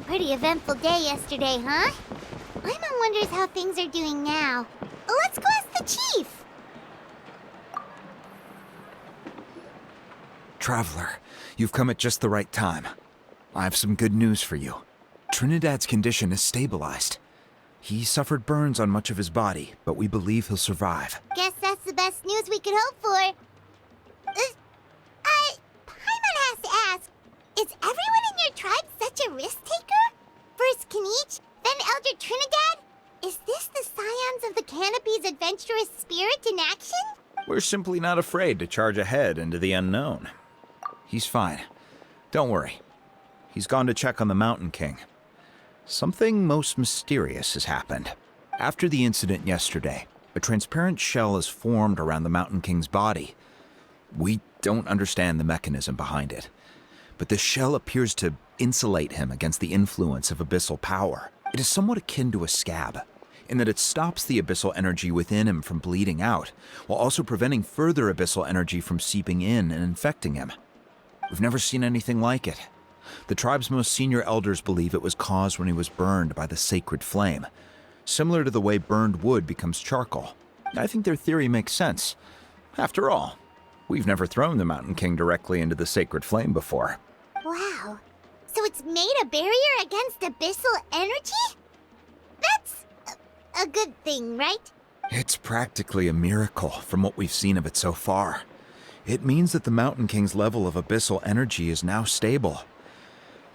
Pretty eventful day yesterday, huh? Paimon wonders how things are doing now. Let's go ask the chief! Traveler, you've come at just the right time. I have some good news for you. Trinidad's condition is stabilized. He suffered burns on much of his body, but we believe he'll survive. Guess that's the best news we could hope for. Paimon has to ask, is everyone in your tribe such a risk-taker? First Kaniche, then Elder Trinidad? Is this the scions of the Canopy's adventurous spirit in action? We're simply not afraid to charge ahead into the unknown. He's fine. Don't worry. He's gone to check on the Mountain King. Something most mysterious has happened. After the incident yesterday, a transparent shell has formed around the Mountain King's body. We don't understand the mechanism behind it, but the shell appears to insulate him against the influence of abyssal power. It is somewhat akin to a scab, in that it stops the abyssal energy within him from bleeding out, while also preventing further abyssal energy from seeping in and infecting him. We've never seen anything like it. The tribe's most senior elders believe it was caused when he was burned by the sacred flame, similar to the way burned wood becomes charcoal. I think their theory makes sense. After all, we've never thrown the Mountain King directly into the sacred flame before. Wow. So it's made a barrier against abyssal energy? That's a good thing, right? It's practically a miracle from what we've seen of it so far. It means that the Mountain King's level of abyssal energy is now stable.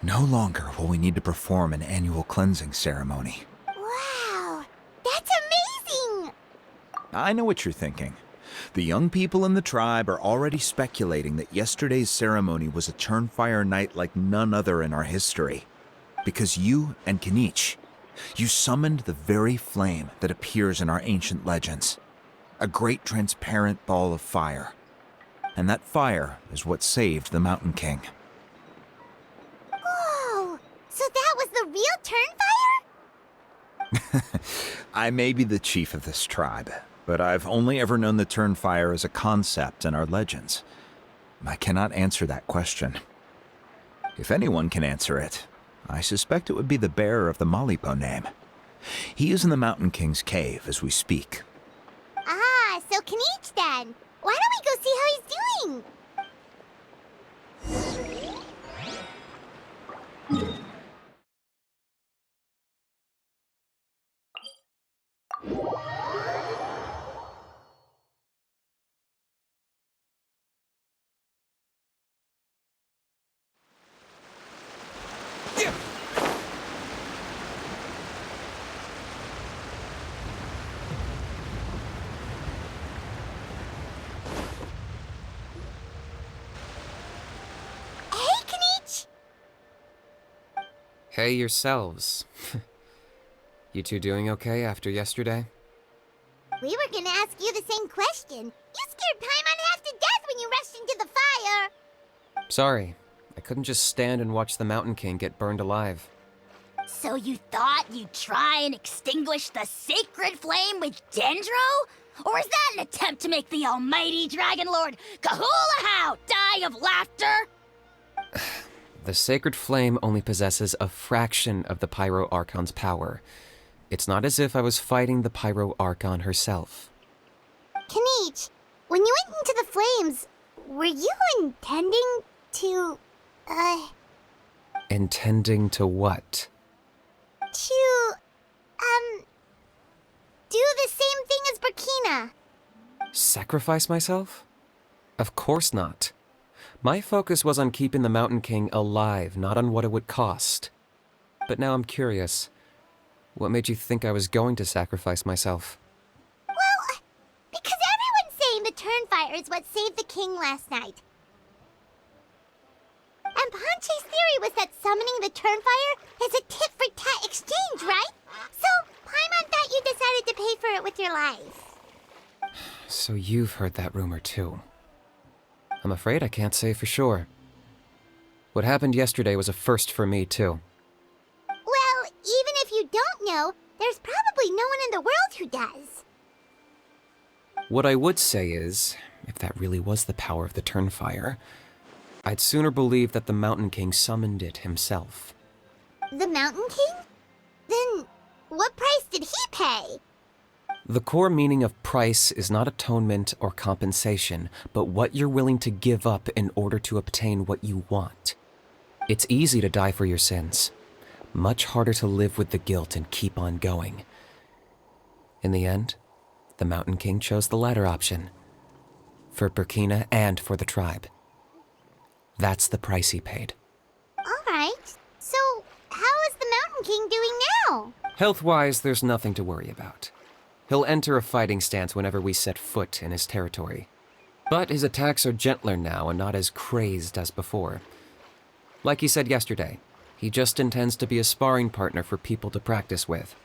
No longer will we need to perform an annual cleansing ceremony. Wow, that's amazing! I know what you're thinking. The young people in the tribe are already speculating that yesterday's ceremony was a Turnfire night like none other in our history. Because you and Kinich, you summoned the very flame that appears in our ancient legends. A great transparent ball of fire. And that fire is what saved the Mountain King. Whoa, so that was the real Turnfire? I may be the chief of this tribe, but I've only ever known the Turnfire as a concept in our legends. I cannot answer that question. If anyone can answer it, I suspect it would be the bearer of the Malipo name. He is in the Mountain King's cave as we speak. Ah, so Kinich then. Why don't we go see how he's doing? Hey, Kinich! Hey yourselves. You two doing okay after yesterday? We were gonna ask you the same question. You scared Paimon half to death when you rushed into the fire! Sorry, I couldn't just stand and watch the Mountain King get burned alive. So you thought you'd try and extinguish the sacred flame with Dendro? Or is that an attempt to make the almighty Dragon Lord Kahulahau die of laughter? The sacred flame only possesses a fraction of the Pyro Archon's power. It's not as if I was fighting the Pyro Archon herself. Kinich, when you went into the flames, were you intending to, Intending to what? do the same thing as Burkina? Sacrifice myself? Of course not. My focus was on keeping the Mountain King alive, not on what it would cost. But now I'm curious. What made you think I was going to sacrifice myself? Well, because everyone's saying the Turnfire is what saved the king last night. And Ponche's theory was that summoning the Turnfire is a tit-for-tat exchange, right? So, Paimon thought you decided to pay for it with your life. So you've heard that rumor too. I'm afraid I can't say for sure. What happened yesterday was a first for me too. Well, even if you don't know, there's probably no one in the world who does. What I would say is, if that really was the power of the Turnfire, I'd sooner believe that the Mountain King summoned it himself. The Mountain King? Then, what price did he pay? The core meaning of price is not atonement or compensation, but what you're willing to give up in order to obtain what you want. It's easy to die for your sins. Much harder to live with the guilt and keep on going. In the end, the Mountain King chose the latter option. For Burkina and for the tribe. That's the price he paid. Alright, so how is the Mountain King doing now? Health-wise, there's nothing to worry about. He'll enter a fighting stance whenever we set foot in his territory. But his attacks are gentler now and not as crazed as before. Like he said yesterday, he just intends to be a sparring partner for people to practice with.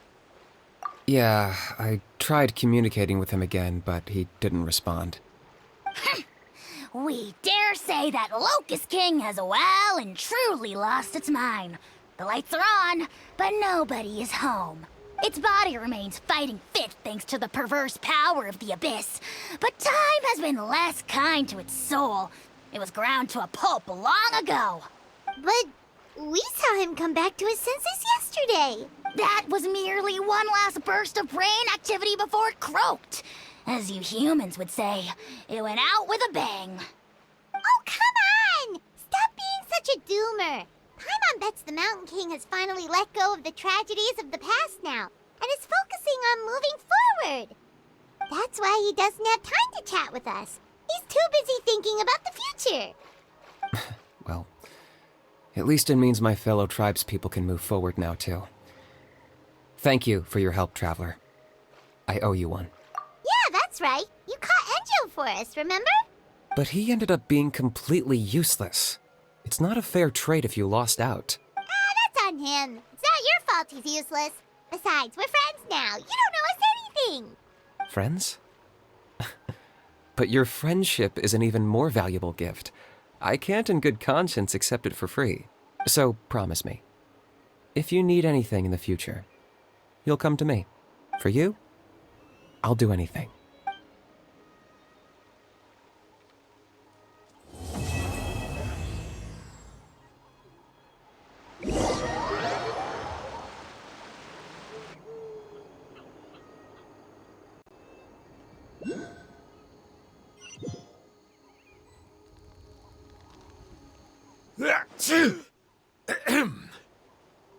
Yeah, I tried communicating with him again, but he didn't respond. We dare say that Locust King has well and truly lost its mind. The lights are on, but nobody is home. Its body remains fighting fit thanks to the perverse power of the Abyss, but time has been less kind to its soul. It was ground to a pulp long ago. But we saw him come back to his senses yesterday. That was merely one last burst of brain activity before it croaked. As you humans would say, it went out with a bang. Oh, come on! Stop being such a doomer. Paimon bets the Mountain King has finally let go of the tragedies of the past now, and is focusing on moving forward. That's why he doesn't have time to chat with us. He's too busy thinking about the future. Well, at least it means my fellow tribespeople can move forward now, too. Thank you for your help, Traveler. I owe you one. Yeah, that's right. You caught Enjo for us, remember? But he ended up being completely useless. It's not a fair trade if you lost out. That's on him. It's not your fault he's useless. Besides, we're friends now. You don't know us anything. Friends? But your friendship is an even more valuable gift. I can't in good conscience accept it for free. So promise me, if you need anything in the future, you'll come to me. For you, I'll do anything.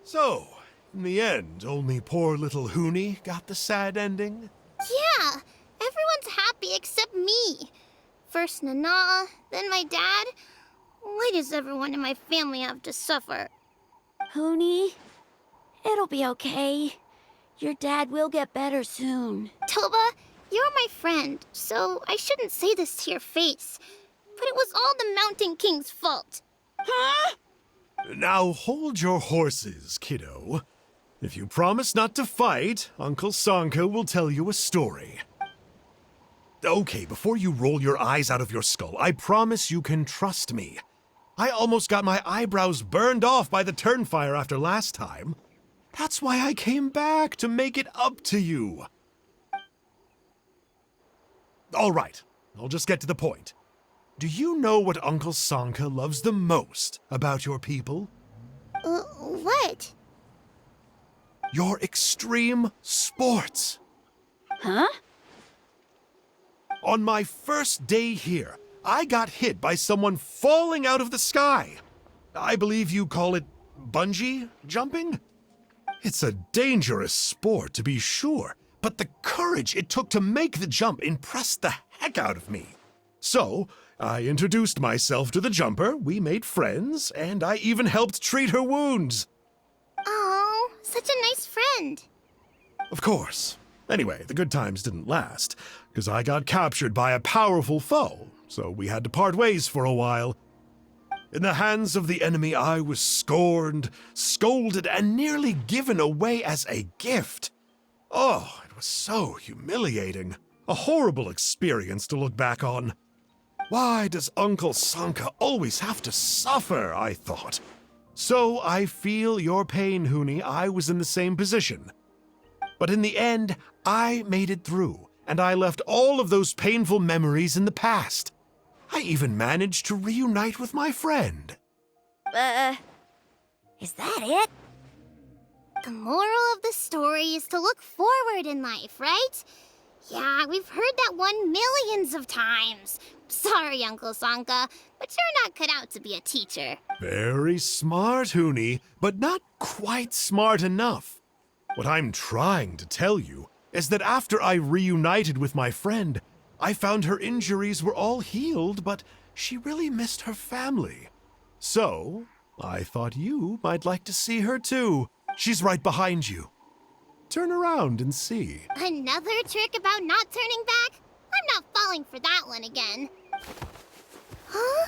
So, in the end, only poor little Huni got the sad ending? Yeah, everyone's happy except me. First Nana, then my dad. Why does everyone in my family have to suffer? Huni, it'll be okay. Your dad will get better soon. Toba, you're my friend, so I shouldn't say this to your face. But it was all the Mountain King's fault. Huh? Now hold your horses, kiddo. If you promise not to fight, Uncle Sanka will tell you a story. Okay, before you roll your eyes out of your skull, I promise you can trust me. I almost got my eyebrows burned off by the turnfire after last time. That's why I came back, to make it up to you. All right, I'll just get to the point. Do you know what Uncle Sanka loves the most about your people? What? Your extreme sports. Huh? On my first day here, I got hit by someone falling out of the sky. I believe you call it bungee jumping? It's a dangerous sport, to be sure, but the courage it took to make the jump impressed the heck out of me. So, I introduced myself to the jumper, we made friends, and I even helped treat her wounds. Oh, such a nice friend. Of course. Anyway, the good times didn't last, because I got captured by a powerful foe, so we had to part ways for a while. In the hands of the enemy, I was scorned, scolded, and nearly given away as a gift. Oh, it was so humiliating. A horrible experience to look back on. Why does Uncle Sanka always have to suffer, I thought. So I feel your pain, Huni. I was in the same position. But in the end, I made it through, and I left all of those painful memories in the past. I even managed to reunite with my friend. Is that it? The moral of the story is to look forward in life, right? Yeah, we've heard that one millions of times. Sorry, Uncle Sanka, but you're not cut out to be a teacher. Very smart, Huni, but not quite smart enough. What I'm trying to tell you is that after I reunited with my friend, I found her injuries were all healed, but she really missed her family. So, I thought you might like to see her too. She's right behind you. Turn around and see. Another trick about not turning back? I'm not falling for that one again. Huh?